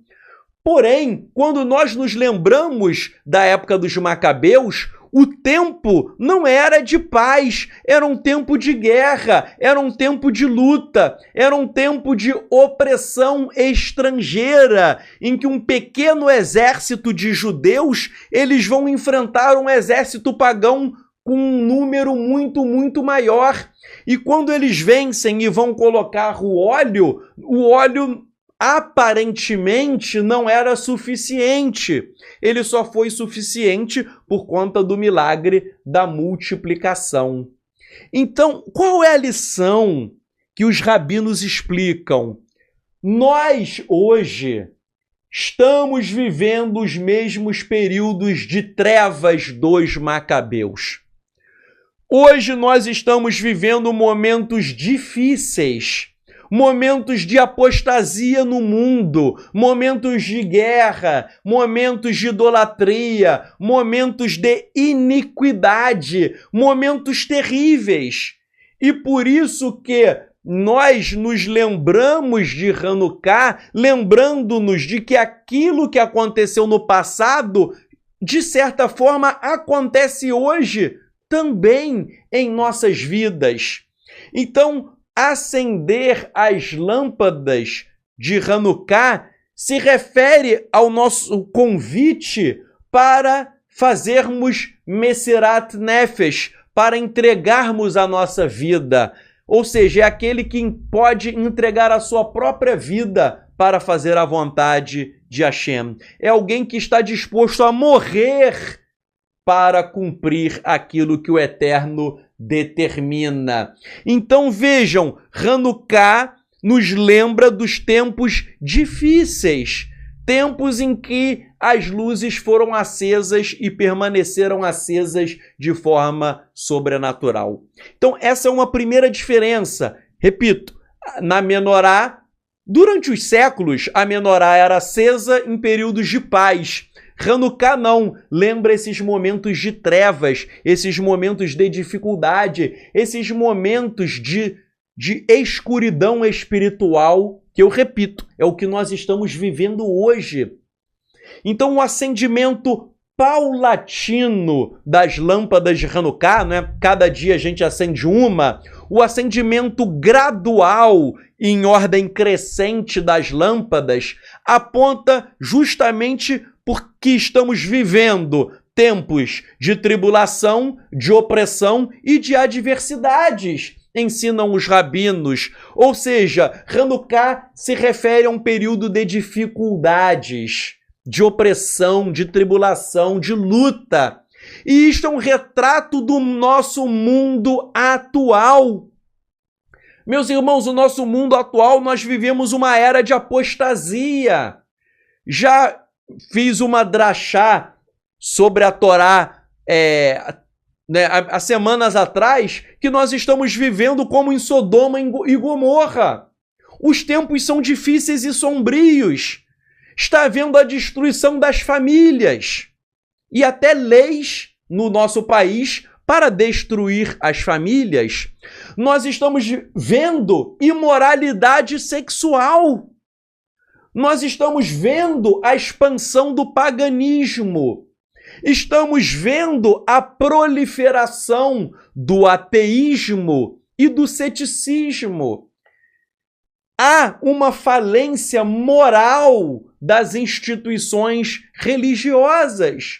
Porém, quando nós nos lembramos da época dos Macabeus, o tempo não era de paz, era um tempo de guerra, era um tempo de luta, era um tempo de opressão estrangeira, em que um pequeno exército de judeus, eles vão enfrentar um exército pagão com um número muito maior. E quando eles vencem e vão colocar o óleo aparentemente não era suficiente. Ele só foi suficiente por conta do milagre da multiplicação. Então, qual é a lição que os rabinos explicam? Nós, hoje, estamos vivendo os mesmos períodos de trevas dos Macabeus. Hoje nós estamos vivendo momentos difíceis, momentos de apostasia no mundo, momentos de guerra, momentos de idolatria, momentos de iniquidade, momentos terríveis. E por isso que nós nos lembramos de Hanukkah, lembrando-nos de que aquilo que aconteceu no passado, de certa forma, acontece hoje também em nossas vidas. Então, acender as lâmpadas de Hanukkah se refere ao nosso convite para fazermos Mesirat Nefesh, para entregarmos a nossa vida. Ou seja, é aquele que pode entregar a sua própria vida para fazer a vontade de Hashem. É alguém que está disposto a morrer para cumprir aquilo que o Eterno determina. Então vejam, Hanukkah nos lembra dos tempos difíceis, tempos em que as luzes foram acesas e permaneceram acesas de forma sobrenatural. Então essa é uma primeira diferença. Repito, na menorá, durante os séculos, a menorá era acesa em períodos de paz. Hanukkah não, lembra esses momentos de trevas, esses momentos de dificuldade, esses momentos de escuridão espiritual, que eu repito, é o que nós estamos vivendo hoje. Então o acendimento paulatino das lâmpadas de Hanukkah, não é? Cada dia a gente acende uma, o acendimento gradual em ordem crescente das lâmpadas aponta justamente porque estamos vivendo tempos de tribulação, de opressão e de adversidades, ensinam os rabinos. Ou seja, Hanukkah se refere a um período de dificuldades, de opressão, de tribulação, de luta. E isto é um retrato do nosso mundo atual. Meus irmãos, o nosso mundo atual, nós vivemos uma era de apostasia. Já fiz uma drachá sobre a Torá há semanas atrás, que nós estamos vivendo como em Sodoma e Gomorra. Os tempos são difíceis e sombrios. Está havendo a destruição das famílias e até leis no nosso país para destruir as famílias. Nós estamos vendo imoralidade sexual. Nós estamos vendo a expansão do paganismo. Estamos vendo a proliferação do ateísmo e do ceticismo. Há uma falência moral das instituições religiosas.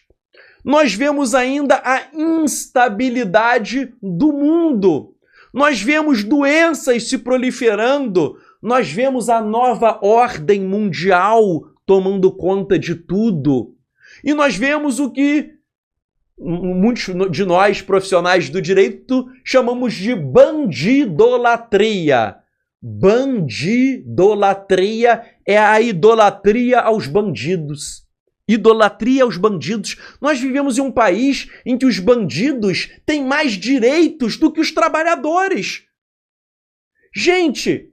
Nós vemos ainda a instabilidade do mundo. Nós vemos doenças se proliferando. Nós vemos a nova ordem mundial tomando conta de tudo. E nós vemos o que muitos de nós, profissionais do direito, chamamos de bandidolatria. Bandidolatria é a idolatria aos bandidos. Idolatria aos bandidos. Nós vivemos em um país em que os bandidos têm mais direitos do que os trabalhadores. Gente,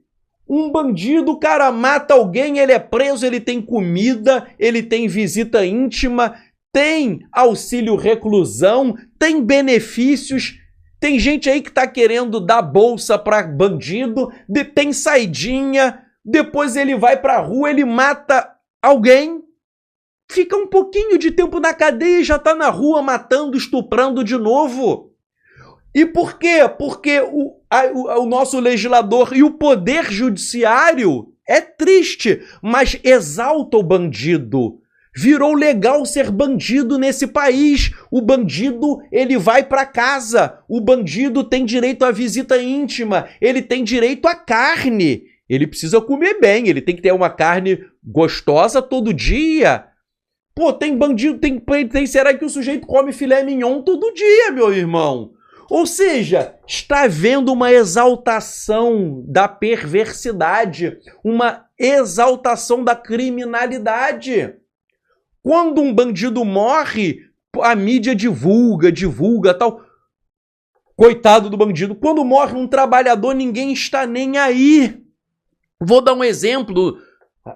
um bandido, o cara mata alguém, ele é preso, ele tem comida, ele tem visita íntima, tem auxílio reclusão, tem benefícios. Tem gente aí que tá querendo dar bolsa para bandido, tem saidinha, depois ele vai pra rua, ele mata alguém, fica um pouquinho de tempo na cadeia e já tá na rua matando, estuprando de novo. E por quê? Porque o nosso legislador e o poder judiciário é triste, mas exalta o bandido. Virou legal ser bandido nesse país. O bandido, ele vai para casa. O bandido tem direito à visita íntima. Ele tem direito à carne. Ele precisa comer bem. Ele tem que ter uma carne gostosa todo dia. Pô, tem bandido, será que o sujeito come filé mignon todo dia, meu irmão? Ou seja, está havendo uma exaltação da perversidade, uma exaltação da criminalidade. Quando um bandido morre, a mídia divulga, tal. Coitado do bandido. Quando morre um trabalhador, ninguém está nem aí. Vou dar um exemplo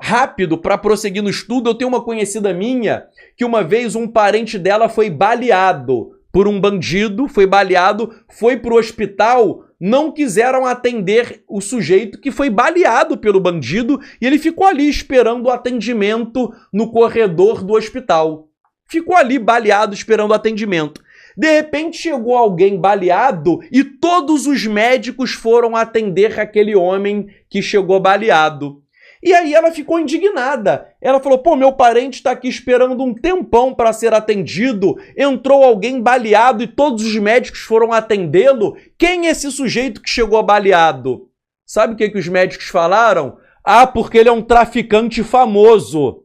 rápido para prosseguir no estudo. Eu tenho uma conhecida minha que uma vez um parente dela foi baleado por um bandido, foi para o hospital, não quiseram atender o sujeito que foi baleado pelo bandido e ele ficou ali esperando o atendimento no corredor do hospital. Ficou ali baleado esperando o atendimento. De repente chegou alguém baleado e todos os médicos foram atender aquele homem que chegou baleado. E aí ela ficou indignada. Ela falou, pô, meu parente está aqui esperando um tempão para ser atendido, entrou alguém baleado e todos os médicos foram atendê-lo. Quem é esse sujeito que chegou baleado? Sabe o que os médicos falaram? Ah, porque ele é um traficante famoso.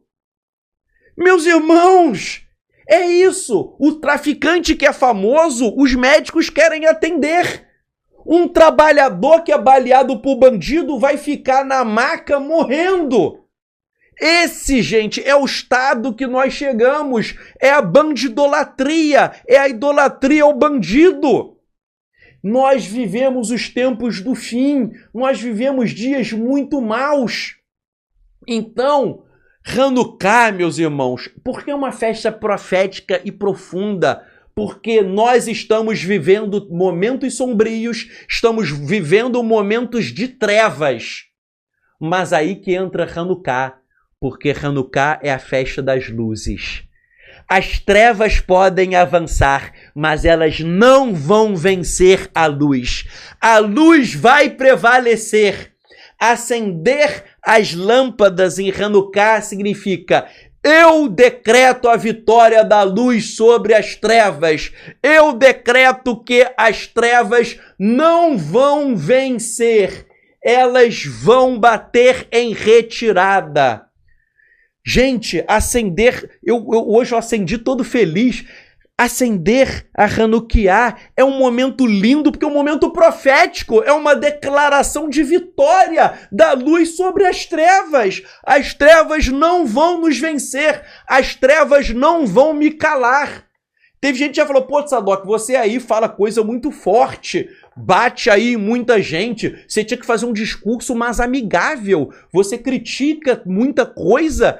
Meus irmãos, é isso. O traficante que é famoso, os médicos querem atender. Um trabalhador que é baleado por bandido vai ficar na maca morrendo. Esse, gente, é o estado que nós chegamos. É a bandidolatria, é a idolatria ao bandido. Nós vivemos os tempos do fim, nós vivemos dias muito maus. Então, Hanukkah, meus irmãos, porque é uma festa profética e profunda, porque nós estamos vivendo momentos sombrios, estamos vivendo momentos de trevas. Mas aí que entra Hanukkah, porque Hanukkah é a festa das luzes. As trevas podem avançar, mas elas não vão vencer a luz. A luz vai prevalecer. Acender as lâmpadas em Hanukkah significa: eu decreto a vitória da luz sobre as trevas. Eu decreto que as trevas não vão vencer. Elas vão bater em retirada. Gente, hoje eu acendi todo feliz. Acender a Hanukkah é um momento lindo, porque é um momento profético, é uma declaração de vitória da luz sobre as trevas. As trevas não vão nos vencer, as trevas não vão me calar. Teve gente que já falou, pô, Tzadok, você aí fala coisa muito forte, bate aí em muita gente, você tinha que fazer um discurso mais amigável, você critica muita coisa,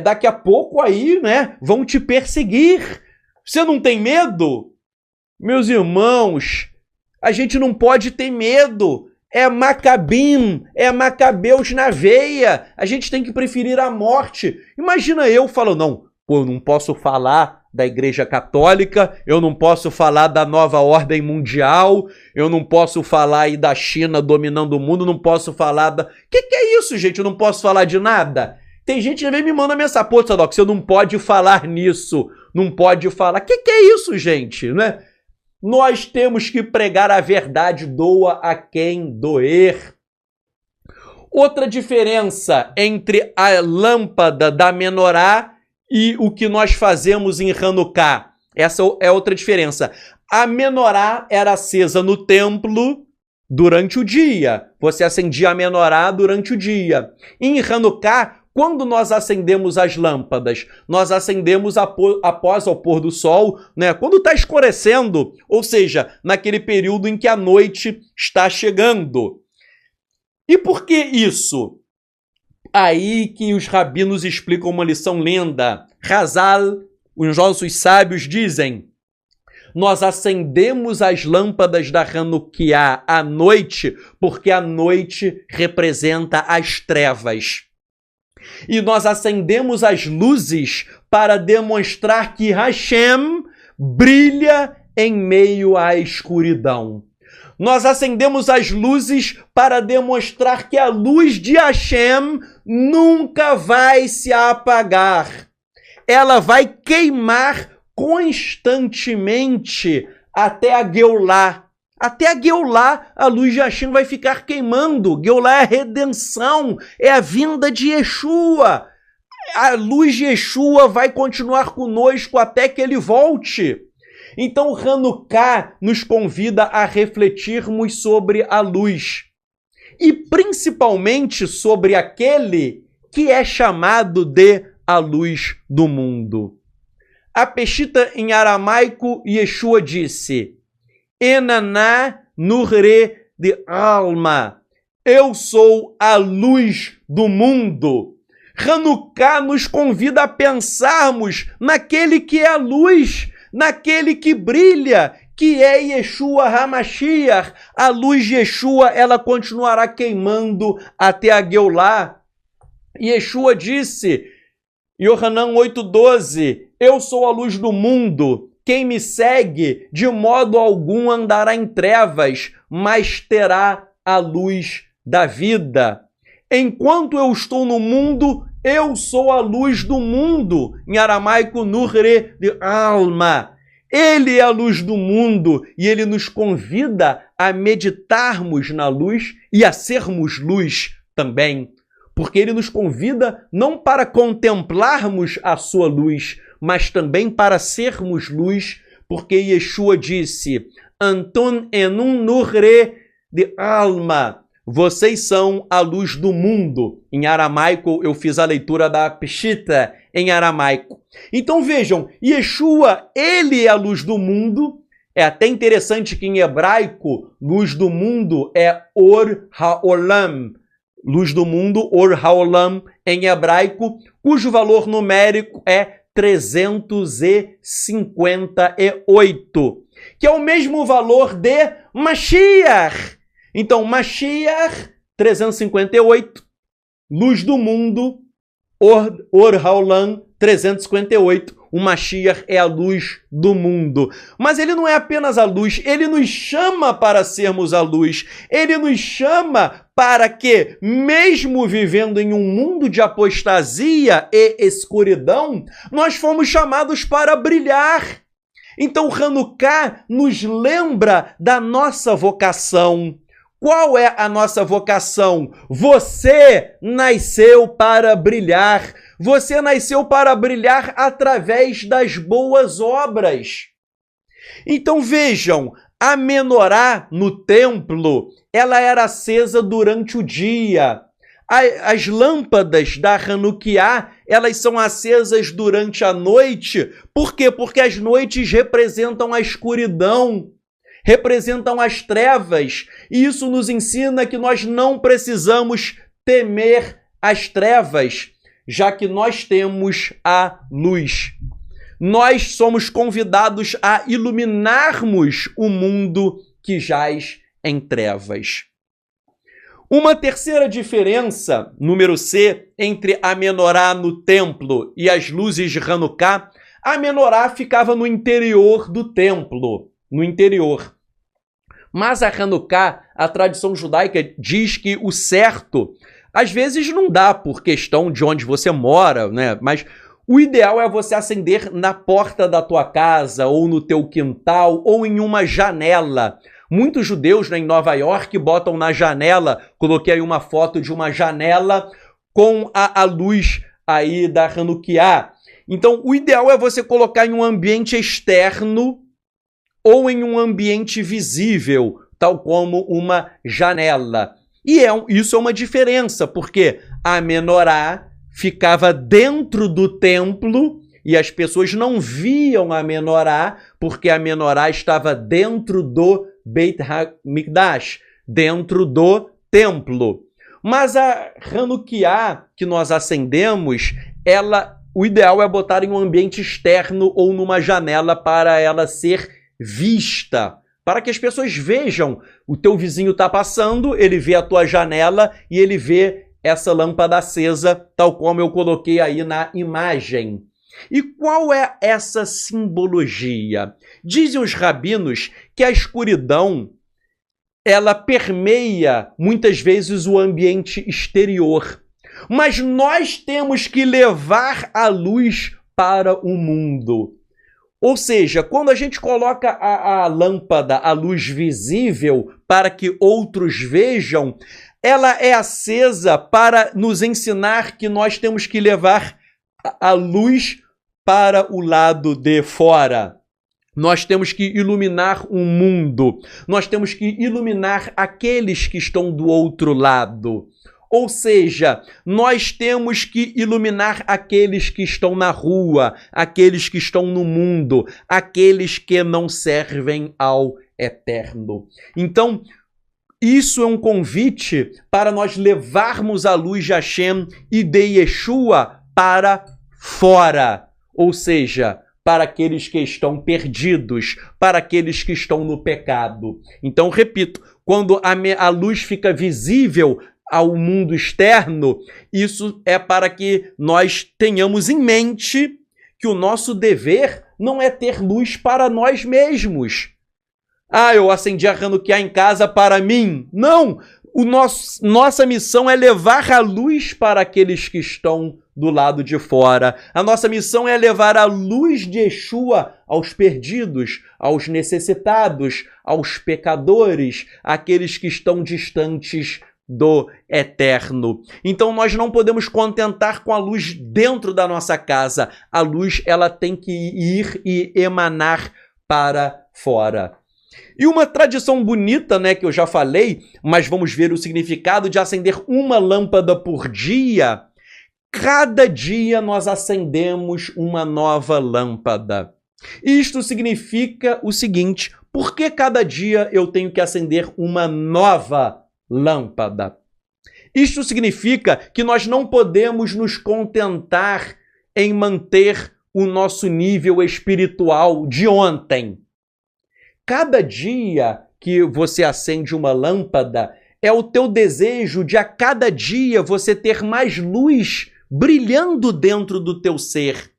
daqui a pouco aí, né, vão te perseguir. Você não tem medo? Meus irmãos, a gente não pode ter medo. É Macabim, é Macabeus na veia. A gente tem que preferir a morte. Imagina eu falando, não, pô, eu não posso falar da Igreja Católica, eu não posso falar da nova ordem mundial, eu não posso falar aí da China dominando o mundo, não posso falar da... Que é isso, gente? Eu não posso falar de nada? Tem gente que vem me manda mensagem, pô, Tzadok, você não pode falar nisso, não pode falar. Que é isso, gente, né? Nós temos que pregar a verdade, doa a quem doer. Outra diferença entre a lâmpada da menorá e o que nós fazemos em Hanukkah Essa é outra diferença. A menorá era acesa no templo durante o dia. Você acendia a menorá durante o dia. Em Hanukkah, quando nós acendemos as lâmpadas, nós acendemos após o pôr do sol, né? Quando está escurecendo, ou seja, naquele período em que a noite está chegando. E por que isso? Aí que os rabinos explicam uma lição linda. Hazal, os nossos sábios dizem: nós acendemos as lâmpadas da Hanukkah à noite, porque a noite representa as trevas. E nós acendemos as luzes para demonstrar que Hashem brilha em meio à escuridão. Nós acendemos as luzes para demonstrar que a luz de Hashem nunca vai se apagar. Ela vai queimar constantemente até a Geulah. Até a Geulah, a luz de Hashem vai ficar queimando. Geulah é a redenção, é a vinda de Yeshua. A luz de Yeshua vai continuar conosco até que ele volte. Então, Hanukkah nos convida a refletirmos sobre a luz. E principalmente sobre aquele que é chamado de a luz do mundo. A Peshita em aramaico, Yeshua disse: Enaná nurre de alma. Eu sou a luz do mundo. Hanukkah nos convida a pensarmos naquele que é a luz, naquele que brilha, que é Yeshua HaMashiach. A luz de Yeshua, ela continuará queimando até a Geulah. Yeshua disse, Yohanan 8,12, eu sou a luz do mundo. Quem me segue, de modo algum andará em trevas, mas terá a luz da vida. Enquanto eu estou no mundo, eu sou a luz do mundo. Em aramaico, nurre de alma. Ele é a luz do mundo e ele nos convida a meditarmos na luz e a sermos luz também. Porque ele nos convida não para contemplarmos a sua luz, mas também para sermos luz, porque Yeshua disse, Anton enun nurre de alma. Vocês são a luz do mundo. Em aramaico, eu fiz a leitura da Peshita em aramaico. Então vejam, Yeshua, ele é a luz do mundo. É até interessante que em hebraico, luz do mundo é Or HaOlam. Luz do mundo, Or HaOlam, em hebraico, cujo valor numérico é 358, que é o mesmo valor de Mashiach. Então, Mashiach, 358, luz do mundo, Or HaOlam, 358. O Mashiach é a luz do mundo. Mas ele não é apenas a luz, ele nos chama para sermos a luz. Ele nos chama para que, mesmo vivendo em um mundo de apostasia e escuridão, nós fomos chamados para brilhar. Então, Hanukkah nos lembra da nossa vocação. Qual é a nossa vocação? Você nasceu para brilhar. Você nasceu para brilhar através das boas obras. Então vejam, a menorá no templo, ela era acesa durante o dia. As lâmpadas da Hanukkah, elas são acesas durante a noite. Por quê? Porque as noites representam a escuridão, representam as trevas. E isso nos ensina que nós não precisamos temer as trevas, já que nós temos a luz. Nós somos convidados a iluminarmos o mundo que jaz em trevas. Uma terceira diferença, número C, entre a menorá no templo e as luzes de Hanukkah, a menorá ficava no interior do templo, no interior. Mas a Hanukkah, a tradição judaica diz que o certo, às vezes não dá por questão de onde você mora, né? Mas o ideal é você acender na porta da tua casa, ou no teu quintal, ou em uma janela. Muitos judeus, né, em Nova York botam na janela, coloquei aí uma foto de uma janela com a luz aí da Hanukkah. Então, o ideal é você colocar em um ambiente externo ou em um ambiente visível, tal como uma janela. E isso é uma diferença, porque a menorá ficava dentro do templo e as pessoas não viam a menorá, porque a menorá estava dentro do Beit HaMikdash, dentro do templo. Mas a Hanukkah que nós acendemos, o ideal é botar em um ambiente externo ou numa janela para ela ser vista, para que as pessoas vejam. O teu vizinho está passando, ele vê a tua janela e ele vê essa lâmpada acesa, tal como eu coloquei aí na imagem. E qual é essa simbologia? Dizem os rabinos que a escuridão ela permeia muitas vezes o ambiente exterior. Mas nós temos que levar a luz para o mundo. Ou seja, quando a gente coloca a lâmpada, a luz visível, para que outros vejam, ela é acesa para nos ensinar que nós temos que levar a luz para o lado de fora. Nós temos que iluminar o mundo. Nós temos que iluminar aqueles que estão do outro lado. Ou seja, nós temos que iluminar aqueles que estão na rua, aqueles que estão no mundo, aqueles que não servem ao Eterno. Então, isso é um convite para nós levarmos a luz de Hashem e de Yeshua para fora. Ou seja, para aqueles que estão perdidos, para aqueles que estão no pecado. Então, repito, quando a luz fica visível ao mundo externo, isso é para que nós tenhamos em mente que o nosso dever não é ter luz para nós mesmos. Ah, eu acendi a Hanukkah em casa para mim. Não! Nossa missão é levar a luz para aqueles que estão do lado de fora. A nossa missão é levar a luz de Yeshua aos perdidos, aos necessitados, aos pecadores, àqueles que estão distantes do Eterno. Então nós não podemos contentar com a luz dentro da nossa casa. A luz ela tem que ir e emanar para fora. E uma tradição bonita, né, que eu já falei, mas vamos ver o significado de acender uma lâmpada por dia. Cada dia nós acendemos uma nova lâmpada. Isto significa o seguinte: por que cada dia eu tenho que acender uma nova lâmpada? Isto significa que nós não podemos nos contentar em manter o nosso nível espiritual de ontem. Cada dia que você acende uma lâmpada, é o teu desejo de a cada dia você ter mais luz brilhando dentro do teu ser.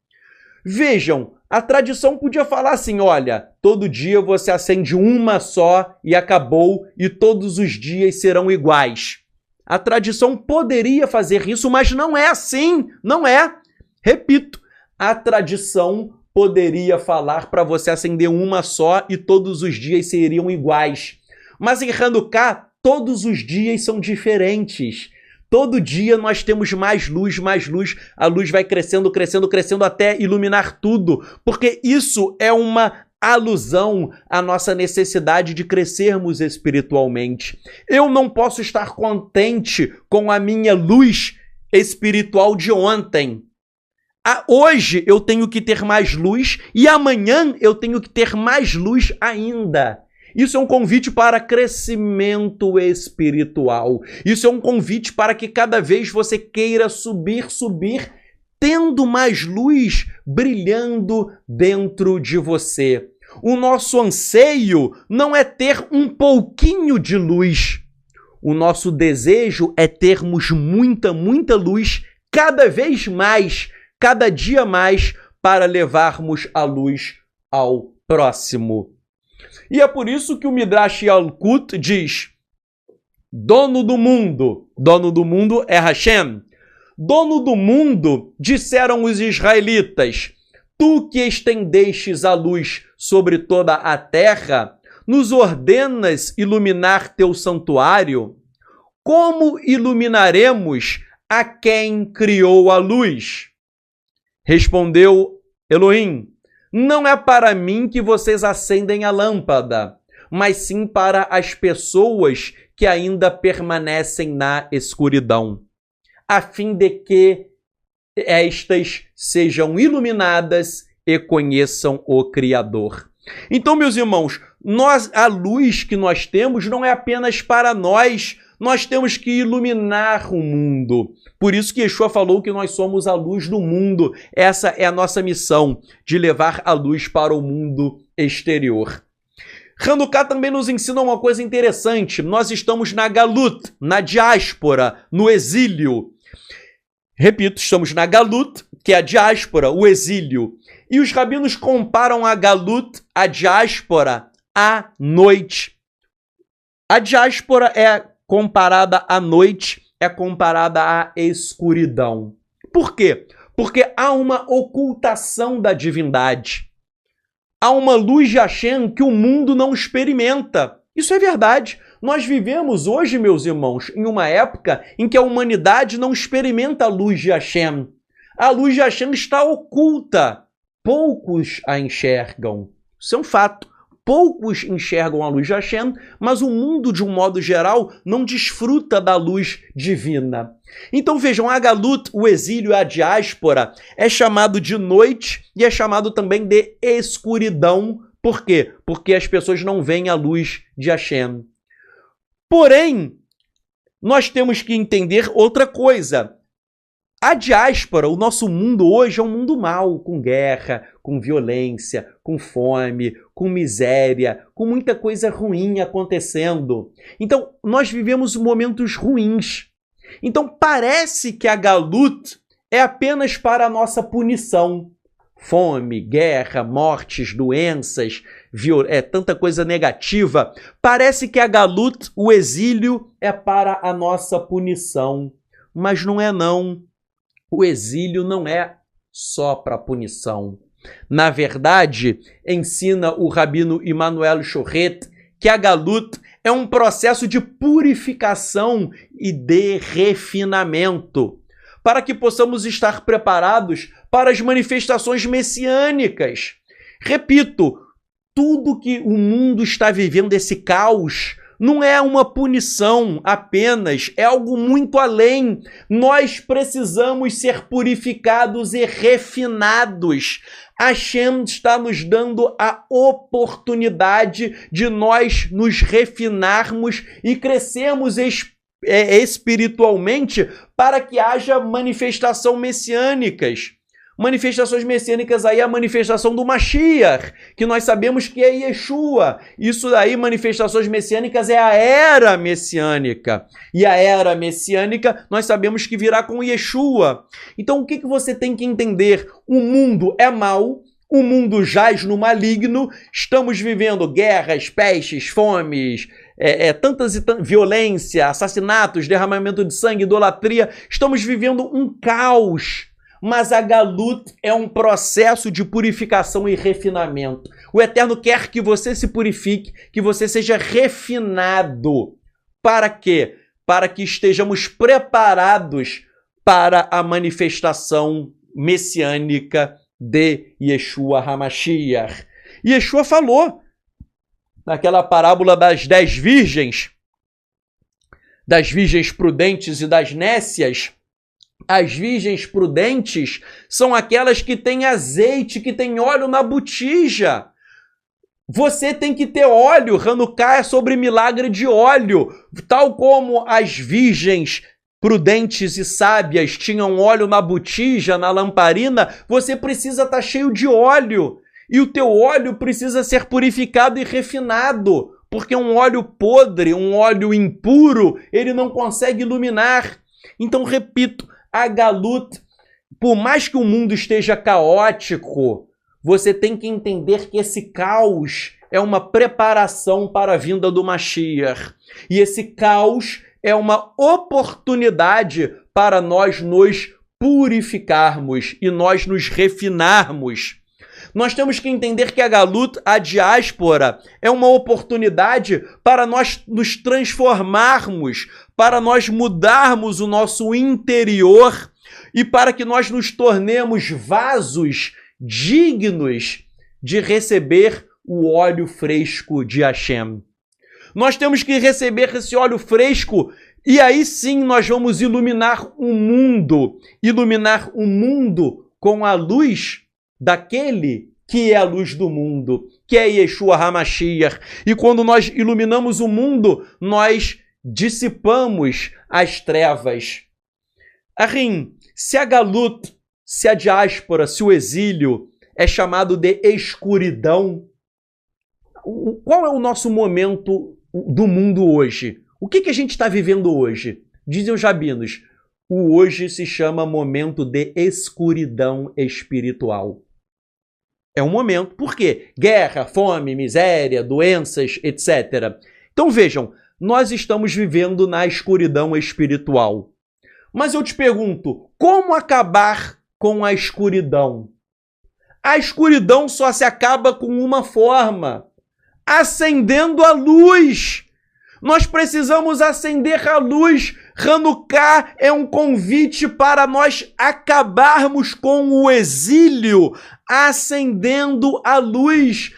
Vejam, a tradição podia falar assim, olha, todo dia você acende uma só e acabou, e todos os dias serão iguais. A tradição poderia fazer isso, mas não é assim, não é. Repito, a tradição poderia falar para você acender uma só e todos os dias seriam iguais. Mas em Hanukkah, todos os dias são diferentes. Todo dia nós temos mais luz, a luz vai crescendo, crescendo, crescendo até iluminar tudo, porque isso é uma alusão à nossa necessidade de crescermos espiritualmente. Eu não posso estar contente com a minha luz espiritual de ontem. Hoje eu tenho que ter mais luz e amanhã eu tenho que ter mais luz ainda. Isso é um convite para crescimento espiritual. Isso é um convite para que cada vez você queira subir, tendo mais luz brilhando dentro de você. O nosso anseio não é ter um pouquinho de luz. O nosso desejo é termos muita luz, cada vez mais, cada dia mais, para levarmos a luz ao próximo. E é por isso que o Midrash Yalkut diz: dono do mundo é Hashem. Dono do mundo, disseram os israelitas, tu que estendestes a luz sobre toda a terra, nos ordenas iluminar teu santuário? Como iluminaremos a quem criou a luz? Respondeu Elohim: não é para mim que vocês acendem a lâmpada, mas sim para as pessoas que ainda permanecem na escuridão, a fim de que estas sejam iluminadas e conheçam o Criador. Então, meus irmãos, a luz que nós temos não é apenas para nós temos que iluminar o mundo. Por isso que Yeshua falou que nós somos a luz do mundo. Essa é a nossa missão, de levar a luz para o mundo exterior. Hanukkah também nos ensina uma coisa interessante. Nós estamos na Galut, na diáspora, no exílio. Repito, estamos na Galut, que é a diáspora, o exílio. E os rabinos comparam a Galut, a diáspora, à noite. A diáspora é comparada à noite, é comparada à escuridão. Por quê? Porque há uma ocultação da divindade. Há uma luz de Hashem que o mundo não experimenta. Isso é verdade. Nós vivemos hoje, meus irmãos, em uma época em que a humanidade não experimenta a luz de Hashem. A luz de Hashem está oculta. Poucos a enxergam. Isso é um fato. Poucos enxergam a luz de Hashem, mas o mundo, de um modo geral, não desfruta da luz divina. Então vejam, a Galut, o exílio, a diáspora, é chamado de noite e é chamado também de escuridão. Por quê? Porque as pessoas não veem a luz de Hashem. Porém, nós temos que entender outra coisa. A diáspora, o nosso mundo hoje é um mundo mau, com guerra, com violência, com fome, com miséria, com muita coisa ruim acontecendo. Então, nós vivemos momentos ruins. Então, parece que a Galut é apenas para a nossa punição. Fome, guerra, mortes, doenças, tanta coisa negativa. Parece que a Galut, o exílio, é para a nossa punição. Mas não é não. O exílio não é só para punição. Na verdade, ensina o rabino Immanuel Chorret que a Galut é um processo de purificação e de refinamento, para que possamos estar preparados para as manifestações messiânicas. Repito, tudo que o mundo está vivendo, esse caos, não é uma punição apenas, é algo muito além. Nós precisamos ser purificados e refinados. Hashem está nos dando a oportunidade de nós nos refinarmos e crescermos espiritualmente para que haja manifestação messiânicas. Manifestações messiânicas aí é a manifestação do Mashiach, que nós sabemos que é Yeshua. Isso daí, manifestações messiânicas, é a era messiânica. E a era messiânica, nós sabemos que virá com Yeshua. Então, o que você tem que entender? O mundo é mau, o mundo jaz no maligno, estamos vivendo guerras, pestes, fomes, violência, assassinatos, derramamento de sangue, idolatria. Estamos vivendo um caos. Mas a Galut é um processo de purificação e refinamento. O Eterno quer que você se purifique, que você seja refinado. Para quê? Para que estejamos preparados para a manifestação messiânica de Yeshua HaMashiach. Yeshua falou naquela parábola das 10 virgens prudentes e das nécias. As virgens prudentes são aquelas que têm azeite, que têm óleo na botija. Você tem que ter óleo. Hanukkah é sobre milagre de óleo. Tal como as virgens prudentes e sábias tinham óleo na botija, na lamparina, você precisa estar cheio de óleo. E o teu óleo precisa ser purificado e refinado, porque um óleo podre, um óleo impuro, ele não consegue iluminar. Então, repito, a Galut, por mais que o mundo esteja caótico, você tem que entender que esse caos é uma preparação para a vinda do Mashiach. E esse caos é uma oportunidade para nós nos purificarmos e nós nos refinarmos. Nós temos que entender que a Galut, a diáspora, é uma oportunidade para nós nos transformarmos, para nós mudarmos o nosso interior e para que nós nos tornemos vasos dignos de receber o óleo fresco de Hashem. Nós temos que receber esse óleo fresco e aí sim nós vamos iluminar o mundo com a luz daquele que é a luz do mundo, que é Yeshua HaMashiach. E quando nós iluminamos o mundo, nós dissipamos as trevas. Arim, se a galut, se a diáspora, se o exílio é chamado de escuridão, qual é o nosso momento do mundo hoje? O que a gente está vivendo hoje? Dizem os rabinos, o hoje se chama momento de escuridão espiritual. É um momento, por quê? Guerra, fome, miséria, doenças, etc. Então vejam, nós estamos vivendo na escuridão espiritual. Mas eu te pergunto, como acabar com a escuridão? A escuridão só se acaba com uma forma, acendendo a luz. Nós precisamos acender a luz. Hanukkah é um convite para nós acabarmos com o exílio, acendendo a luz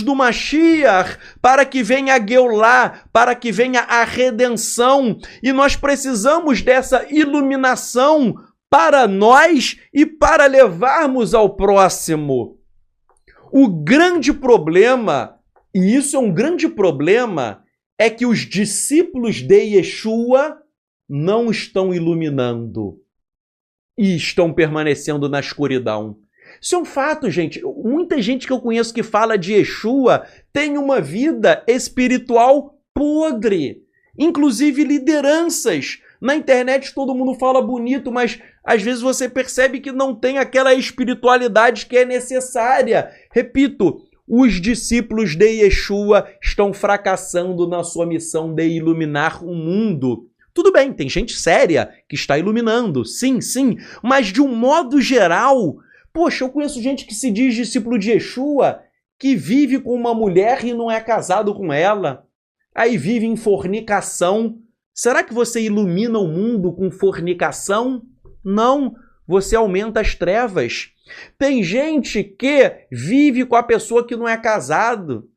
do Mashiach, para que venha a Geulah, para que venha a redenção. E nós precisamos dessa iluminação para nós e para levarmos ao próximo. O grande problema, e isso é um grande problema, é que os discípulos de Yeshua não estão iluminando e estão permanecendo na escuridão. Isso é um fato, gente. Muita gente que eu conheço que fala de Yeshua tem uma vida espiritual podre. Inclusive lideranças. Na internet todo mundo fala bonito, mas às vezes você percebe que não tem aquela espiritualidade que é necessária. Repito, os discípulos de Yeshua estão fracassando na sua missão de iluminar o mundo. Tudo bem, tem gente séria que está iluminando, sim, mas de um modo geral, poxa, eu conheço gente que se diz discípulo de Yeshua, que vive com uma mulher e não é casado com ela, aí vive em fornicação. Será que você ilumina o mundo com fornicação? Não, você aumenta as trevas. Tem gente que vive com a pessoa que não é casado.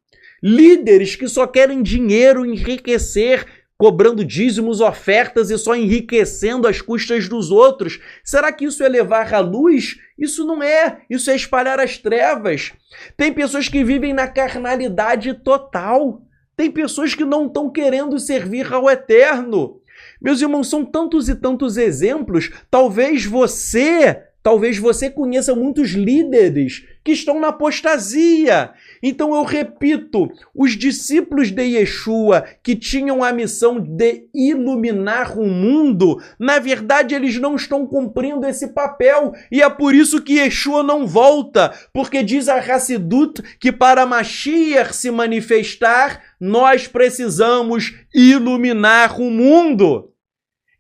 Líderes que só querem dinheiro, enriquecer, cobrando dízimos, ofertas e só enriquecendo às custas dos outros. Será que isso é levar à luz? Isso não é. Isso é espalhar as trevas. Tem pessoas que vivem na carnalidade total. Tem pessoas que não estão querendo servir ao Eterno. Meus irmãos, são tantos e tantos exemplos. Talvez você conheça muitos líderes que estão na apostasia. Então eu repito, os discípulos de Yeshua que tinham a missão de iluminar o mundo, na verdade eles não estão cumprindo esse papel. E é por isso que Yeshua não volta, porque diz a Hassidut que para Mashiach se manifestar, nós precisamos iluminar o mundo.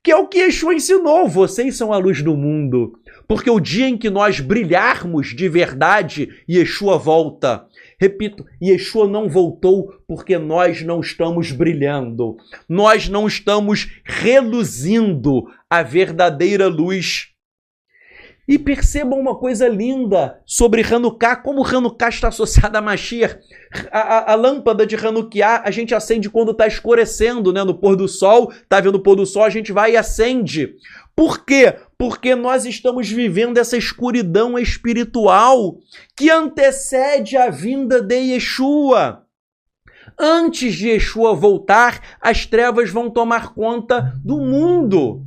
Que é o que Yeshua ensinou, vocês são a luz do mundo. Porque o dia em que nós brilharmos de verdade, Yeshua volta. Repito, Yeshua não voltou porque nós não estamos brilhando. Nós não estamos reluzindo a verdadeira luz. E percebam uma coisa linda sobre Hanukkah, como Hanukkah está associado a Mashiach. A lâmpada de Hanukkah a gente acende quando está escurecendo, né? No pôr do sol, está vendo o pôr do sol, a gente vai e acende. Por quê? Porque nós estamos vivendo essa escuridão espiritual que antecede a vinda de Yeshua. Antes de Yeshua voltar, as trevas vão tomar conta do mundo.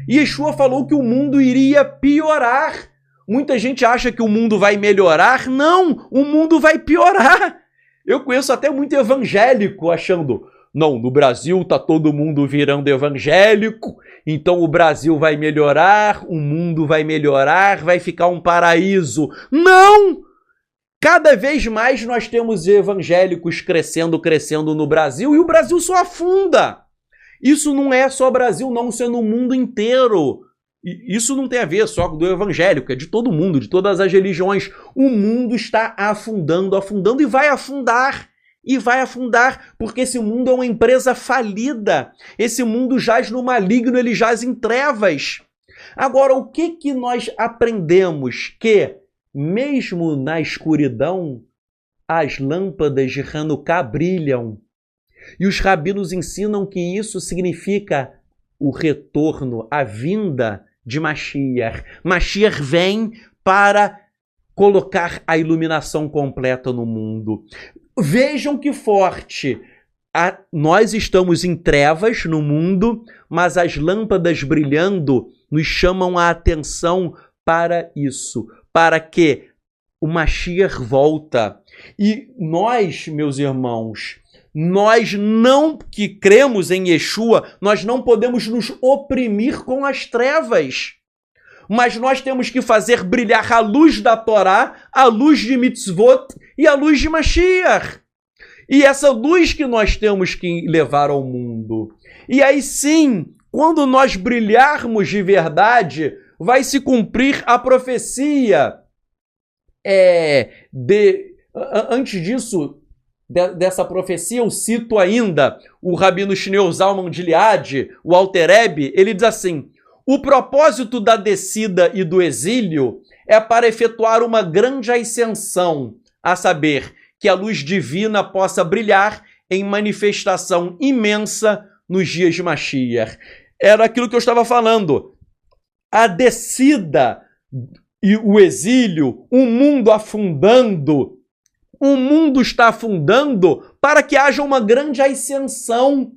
Yeshua falou que o mundo iria piorar. Muita gente acha que o mundo vai melhorar. Não, o mundo vai piorar. Eu conheço até muito evangélico achando, não, no Brasil tá todo mundo virando evangélico, então o Brasil vai melhorar, o mundo vai melhorar, vai ficar um paraíso. Não! Cada vez mais nós temos evangélicos crescendo no Brasil e o Brasil só afunda. Isso não é só Brasil, não, isso é no mundo inteiro. Isso não tem a ver só do evangélico, é de todo mundo, de todas as religiões. O mundo está afundando e vai afundar. E vai afundar, porque esse mundo é uma empresa falida. Esse mundo jaz no maligno, ele jaz em trevas. Agora, o que nós aprendemos? Que, mesmo na escuridão, as lâmpadas de Hanukkah brilham. E os rabinos ensinam que isso significa o retorno, a vinda de Mashiach. Mashiach vem para colocar a iluminação completa no mundo. Vejam que forte! Nós estamos em trevas no mundo, mas as lâmpadas brilhando nos chamam a atenção para isso, para que o Mashiach volta. E nós, meus irmãos, nós não que cremos em Yeshua, nós não podemos nos oprimir com as trevas. Mas nós temos que fazer brilhar a luz da Torá, a luz de mitzvot e a luz de Mashiach. E essa luz que nós temos que levar ao mundo. E aí sim, quando nós brilharmos de verdade, vai se cumprir a profecia. Antes disso, dessa profecia, eu cito ainda o rabino Shneur Zalman de Liad, o Alter Rebbe, ele diz assim: o propósito da descida e do exílio é para efetuar uma grande ascensão, a saber, que a luz divina possa brilhar em manifestação imensa nos dias de Mashiach. Era aquilo que eu estava falando. A descida e o exílio, o mundo afundando. O mundo está afundando para que haja uma grande ascensão.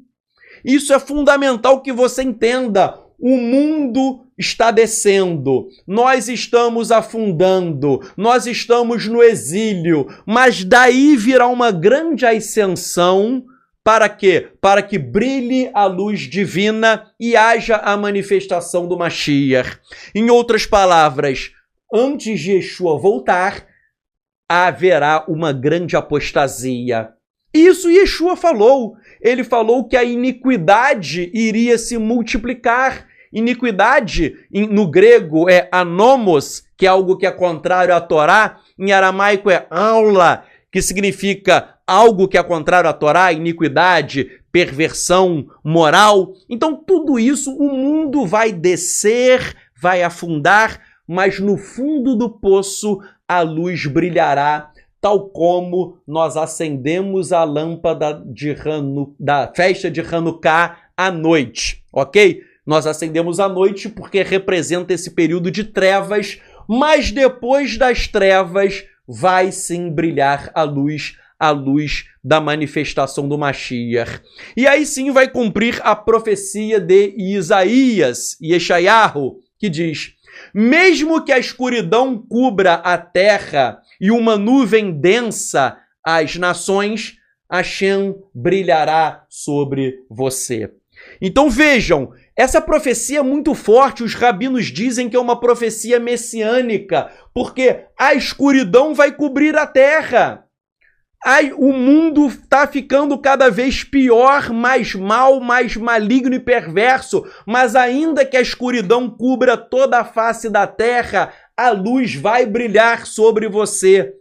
Isso é fundamental que você entenda. O mundo está descendo, nós estamos afundando, nós estamos no exílio, mas daí virá uma grande ascensão. Para quê? Para que brilhe a luz divina e haja a manifestação do Mashiach. Em outras palavras, antes de Yeshua voltar, haverá uma grande apostasia. Isso Yeshua falou. Ele falou que a iniquidade iria se multiplicar. Iniquidade, no grego, é anomos, que é algo que é contrário à Torá. Em aramaico é aula, que significa algo que é contrário à Torá, iniquidade, perversão moral. Então, tudo isso, o mundo vai descer, vai afundar, mas no fundo do poço a luz brilhará, tal como nós acendemos a lâmpada da festa de Hanukkah à noite, ok? Nós acendemos à noite porque representa esse período de trevas, mas depois das trevas vai sim brilhar a luz da manifestação do Mashiach. E aí sim vai cumprir a profecia de Isaías, Yeshayahu, que diz: mesmo que a escuridão cubra a terra e uma nuvem densa as nações, Hashem brilhará sobre você. Então vejam, essa profecia é muito forte. Os rabinos dizem que é uma profecia messiânica, porque a escuridão vai cobrir a terra. O mundo está ficando cada vez pior, mais mal, mais maligno e perverso, mas ainda que a escuridão cubra toda a face da terra, a luz vai brilhar sobre você.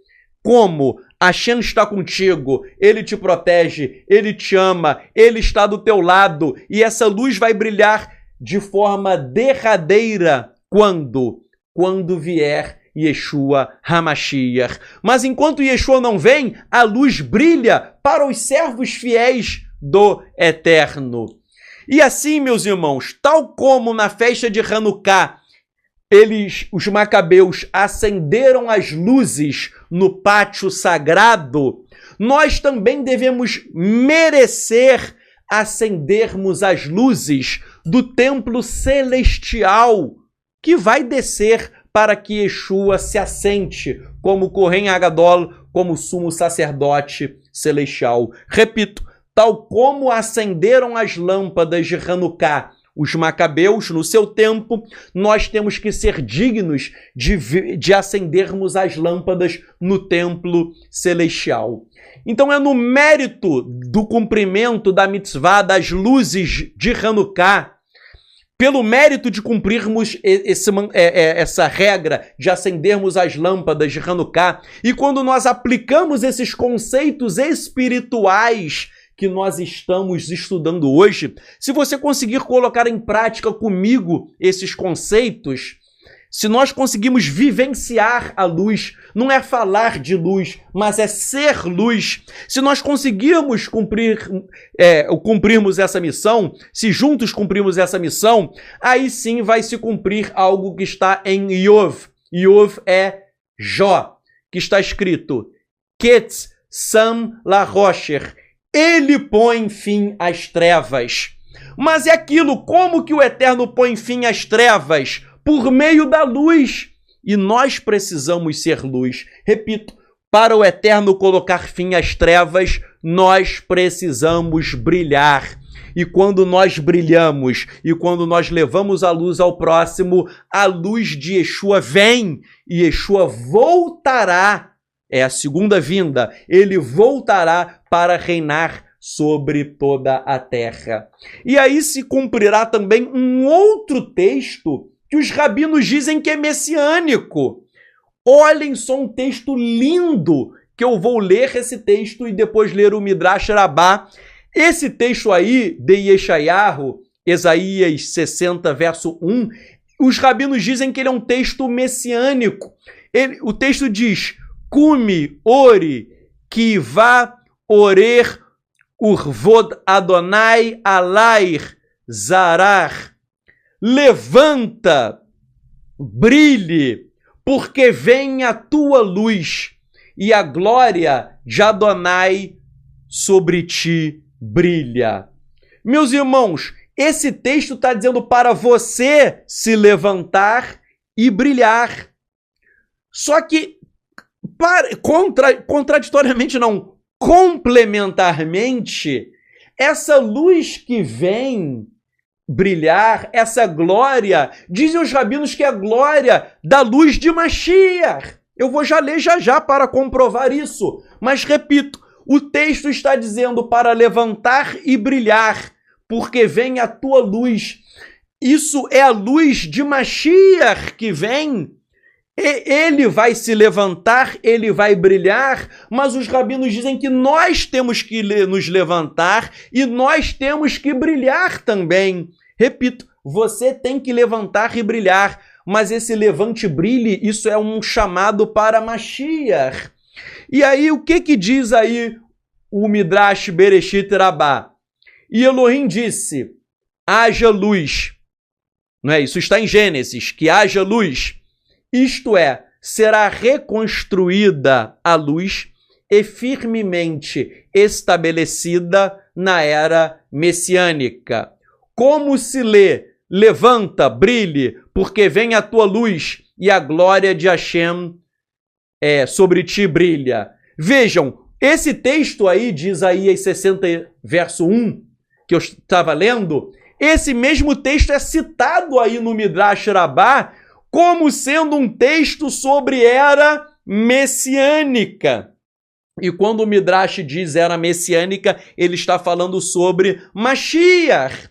Como? Hashem está contigo, Ele te protege, Ele te ama, Ele está do teu lado, e essa luz vai brilhar de forma derradeira quando vier Yeshua HaMashiach. Mas enquanto Yeshua não vem, a luz brilha para os servos fiéis do Eterno. E assim, meus irmãos, tal como na festa de Hanukkah, os macabeus acenderam as luzes no pátio sagrado, nós também devemos merecer acendermos as luzes do templo celestial que vai descer para que Yeshua se assente como Kohen Agadol, como sumo sacerdote celestial. Repito, tal como acenderam as lâmpadas de Hanukkah os macabeus no seu tempo, nós temos que ser dignos de acendermos as lâmpadas no templo celestial. Então é no mérito do cumprimento da mitzvah das luzes de Hanukkah, pelo mérito de cumprirmos essa regra de acendermos as lâmpadas de Hanukkah, e quando nós aplicamos esses conceitos espirituais que nós estamos estudando hoje, se você conseguir colocar em prática comigo esses conceitos, se nós conseguimos vivenciar a luz, não é falar de luz, mas é ser luz. Se nós conseguirmos cumprirmos essa missão, se juntos cumprirmos essa missão, aí sim vai se cumprir algo que está em Iov. Iov é Jó, que está escrito Ketz Sam La Rocher. Ele põe fim às trevas. Mas é aquilo, como que o Eterno põe fim às trevas? Por meio da luz. E nós precisamos ser luz. Repito, para o Eterno colocar fim às trevas, nós precisamos brilhar. E quando nós brilhamos e quando nós levamos a luz ao próximo, a luz de Yeshua vem e Yeshua voltará. É a segunda vinda. Ele voltará para reinar sobre toda a terra. E aí se cumprirá também um outro texto que os rabinos dizem que é messiânico. Olhem só um texto lindo, que eu vou ler esse texto e depois ler o Midrash Rabbah. Esse texto aí, de Yeshayahu, Isaías 60, verso 1, os rabinos dizem que ele é um texto messiânico. O texto diz, Kumi, ori, kiva, orer, urvod Adonai, alair, zarar. Levanta, brilhe, porque vem a tua luz e a glória de Adonai sobre ti brilha. Meus irmãos, esse texto está dizendo para você se levantar e brilhar. Só que, contraditoriamente não, complementarmente, essa luz que vem brilhar, essa glória, dizem os rabinos que é a glória da luz de Mashiach. Eu vou já ler já para comprovar isso. Mas repito, o texto está dizendo para levantar e brilhar, porque vem a tua luz. Isso é a luz de Mashiach que vem. Ele vai se levantar, ele vai brilhar, mas os rabinos dizem que nós temos que nos levantar e nós temos que brilhar também. Repito, você tem que levantar e brilhar, mas esse levante e brilhe, isso é um chamado para Mashiach. E aí, o que diz aí o Midrash Bereshit Rabbah? E Elohim disse, haja luz. Não é? Isso está em Gênesis, que haja luz. Isto é, será reconstruída a luz e firmemente estabelecida na era messiânica. Como se lê, levanta, brilhe, porque vem a tua luz e a glória de Hashem sobre ti brilha. Vejam, esse texto aí de Isaías 60, verso 1, que eu estava lendo, esse mesmo texto é citado aí no Midrash Rabbah como sendo um texto sobre era messiânica. E quando o Midrash diz era messiânica, ele está falando sobre Mashiach.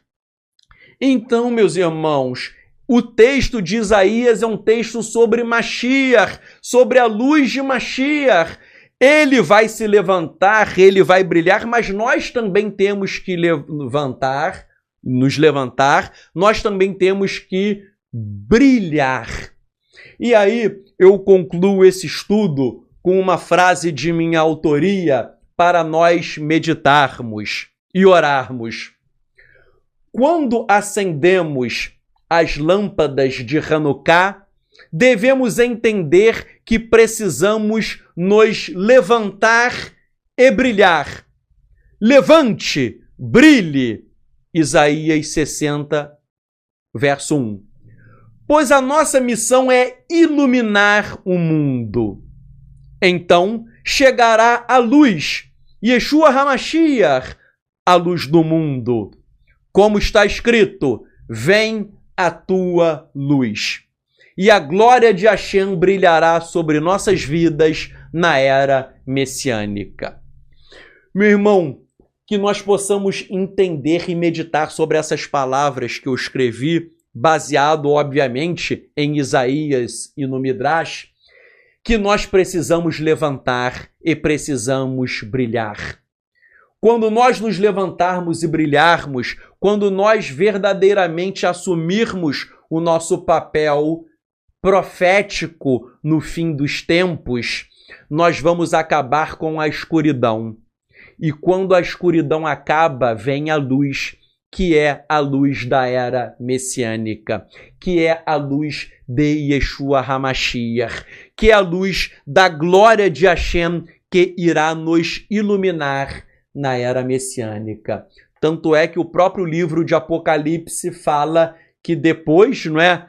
Então, meus irmãos, o texto de Isaías é um texto sobre Mashiach, sobre a luz de Mashiach. Ele vai se levantar, ele vai brilhar, mas nós também temos que nos levantar, nós também temos que brilhar. E aí eu concluo esse estudo com uma frase de minha autoria para nós meditarmos e orarmos. Quando acendemos as lâmpadas de Hanukkah, devemos entender que precisamos nos levantar e brilhar. Levante, brilhe. Isaías 60, verso 1. Pois a nossa missão é iluminar o mundo. Então chegará a luz, Yeshua HaMashiach, a luz do mundo. Como está escrito, vem a tua luz. E a glória de Hashem brilhará sobre nossas vidas na era messiânica. Meu irmão, que nós possamos entender e meditar sobre essas palavras que eu escrevi, baseado, obviamente, em Isaías e no Midrash, que nós precisamos levantar e precisamos brilhar. Quando nós nos levantarmos e brilharmos, quando nós verdadeiramente assumirmos o nosso papel profético no fim dos tempos, nós vamos acabar com a escuridão. E quando a escuridão acaba, vem a luz, que é a luz da era messiânica, que é a luz de Yeshua HaMashiach, que é a luz da glória de Hashem, que irá nos iluminar na era messiânica. Tanto é que o próprio livro de Apocalipse fala que depois, não é?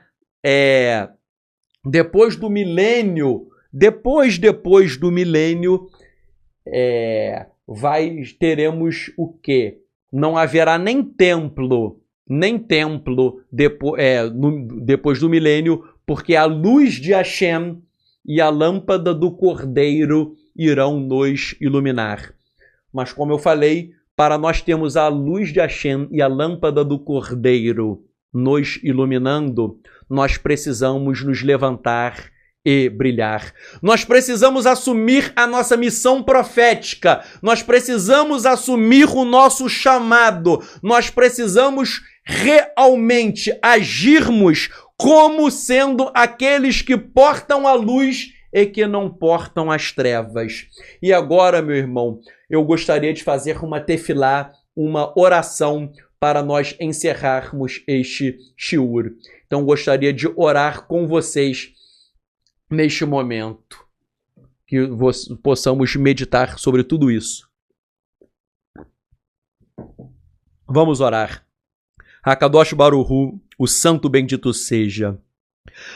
Depois do milênio, depois do milênio, teremos o quê? Não haverá nem templo depois do milênio, porque a luz de Hashem e a lâmpada do Cordeiro irão nos iluminar. Mas como eu falei, para nós termos a luz de Hashem e a lâmpada do Cordeiro nos iluminando, nós precisamos nos levantar e brilhar. Nós precisamos assumir a nossa missão profética. Nós precisamos assumir o nosso chamado. Nós precisamos realmente agirmos como sendo aqueles que portam a luz e que não portam as trevas. E agora, meu irmão, eu gostaria de fazer uma tefilá, uma oração para nós encerrarmos este shiur. Então, gostaria de orar com vocês neste momento, que possamos meditar sobre tudo isso. Vamos orar. Hakadosh Baruch Hu, o santo bendito seja.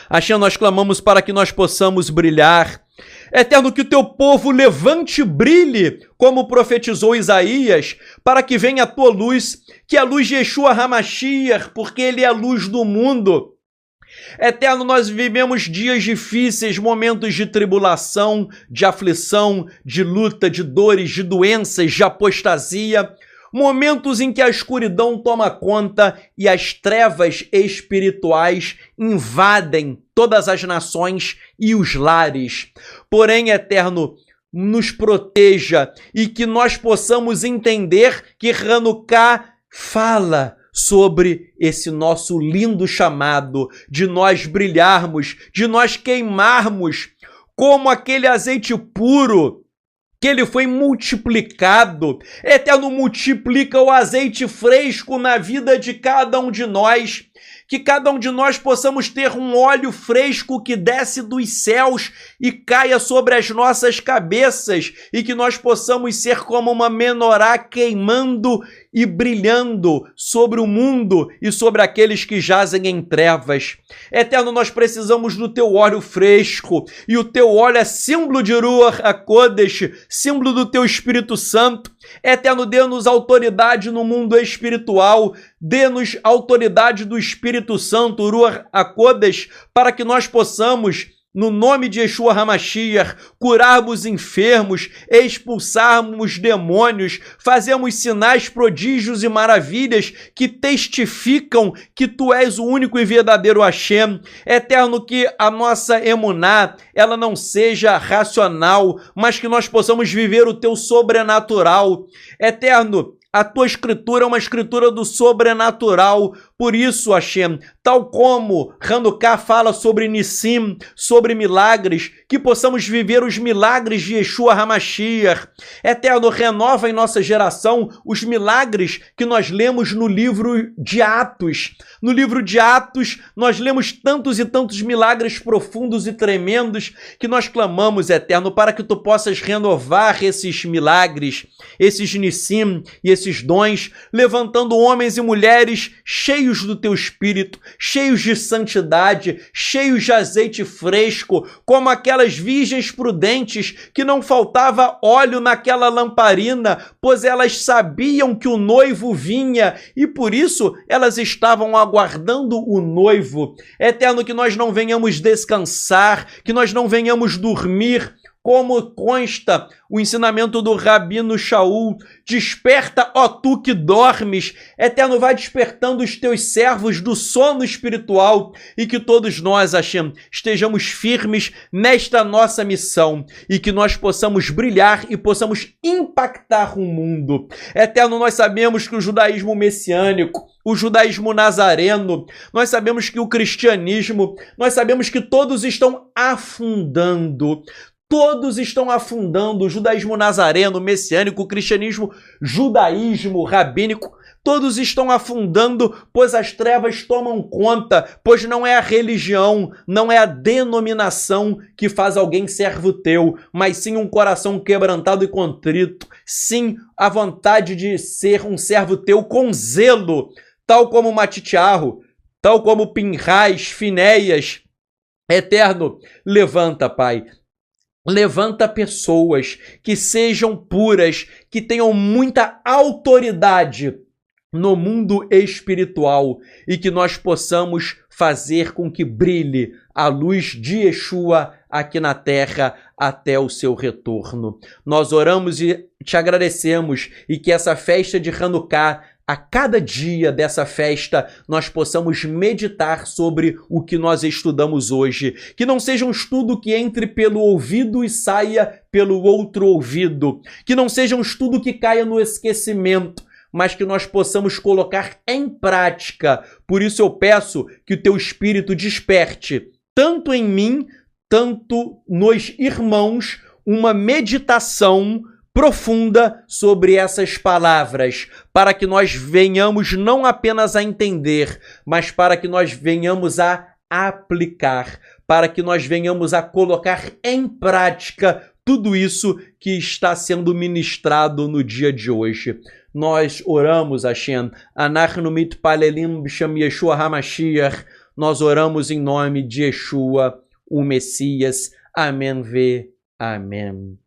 Hashem, nós clamamos para que nós possamos brilhar. Eterno, que o teu povo levante e brilhe, como profetizou Isaías, para que venha a tua luz, que é a luz de Yeshua HaMashiach, porque ele é a luz do mundo. Eterno, nós vivemos dias difíceis, momentos de tribulação, de aflição, de luta, de dores, de doenças, de apostasia, momentos em que a escuridão toma conta e as trevas espirituais invadem todas as nações e os lares. Porém, Eterno, nos proteja e que nós possamos entender que Hanukkah fala sobre esse nosso lindo chamado de nós brilharmos, de nós queimarmos como aquele azeite puro que ele foi multiplicado. Eterno, multiplica o azeite fresco na vida de cada um de nós, que cada um de nós possamos ter um óleo fresco que desce dos céus e caia sobre as nossas cabeças, e que nós possamos ser como uma menorá queimando e brilhando sobre o mundo e sobre aqueles que jazem em trevas. Eterno, nós precisamos do teu óleo fresco, e o teu óleo é símbolo de Ruach HaKodesh, símbolo do teu Espírito Santo. Eterno, dê-nos autoridade no mundo espiritual, dê-nos autoridade do Espírito Santo, Ruach HaKodesh, para que nós possamos, no nome de Yeshua HaMashiach, curarmos enfermos, expulsarmos demônios, fazermos sinais, prodígios e maravilhas que testificam que tu és o único e verdadeiro Hashem. Eterno, que a nossa emuná, ela não seja racional, mas que nós possamos viver o teu sobrenatural. Eterno, a tua escritura é uma escritura do sobrenatural. Por isso, Hashem, tal como Hanukkah fala sobre Nissim, sobre milagres, que possamos viver os milagres de Yeshua HaMashiach. Eterno, renova em nossa geração os milagres que nós lemos no livro de Atos. No livro de Atos, nós lemos tantos e tantos milagres profundos e tremendos que nós clamamos, Eterno, para que tu possas renovar esses milagres, esses Nissim e esses dons, levantando homens e mulheres cheios do teu Espírito, cheios de santidade, cheios de azeite fresco, como aquelas virgens prudentes que não faltava óleo naquela lamparina, pois elas sabiam que o noivo vinha e por isso elas estavam aguardando o noivo. Eterno, que nós não venhamos descansar, que nós não venhamos dormir como consta o ensinamento do Rabino Shaul, desperta, ó tu que dormes, Eterno, vai despertando os teus servos do sono espiritual e que todos nós, Hashem, estejamos firmes nesta nossa missão e que nós possamos brilhar e possamos impactar o mundo. Eterno, nós sabemos que o judaísmo messiânico, o judaísmo nazareno, nós sabemos que o cristianismo, nós sabemos que todos estão afundando. Todos estão afundando, o judaísmo nazareno, messiânico, o cristianismo, judaísmo, rabínico, todos estão afundando, pois as trevas tomam conta, pois não é a religião, não é a denominação que faz alguém servo teu, mas sim um coração quebrantado e contrito, sim a vontade de ser um servo teu com zelo, tal como Matitiarro, tal como Pinhais, Finéias. Eterno, levanta, Pai. Levanta pessoas que sejam puras, que tenham muita autoridade no mundo espiritual e que nós possamos fazer com que brilhe a luz de Yeshua aqui na terra até o seu retorno. Nós oramos e te agradecemos e que essa festa de Hanukkah, a cada dia dessa festa, nós possamos meditar sobre o que nós estudamos hoje. Que não seja um estudo que entre pelo ouvido e saia pelo outro ouvido. Que não seja um estudo que caia no esquecimento, mas que nós possamos colocar em prática. Por isso eu peço que o teu Espírito desperte, tanto em mim, tanto nos irmãos, uma meditação profunda sobre essas palavras, para que nós venhamos não apenas a entender, mas para que nós venhamos a aplicar, para que nós venhamos a colocar em prática tudo isso que está sendo ministrado no dia de hoje. Nós oramos, Hashem, Anachnu mitpalelim b'shem Yeshua HaMashiach, nós oramos em nome de Yeshua, o Messias. Amém. Amém.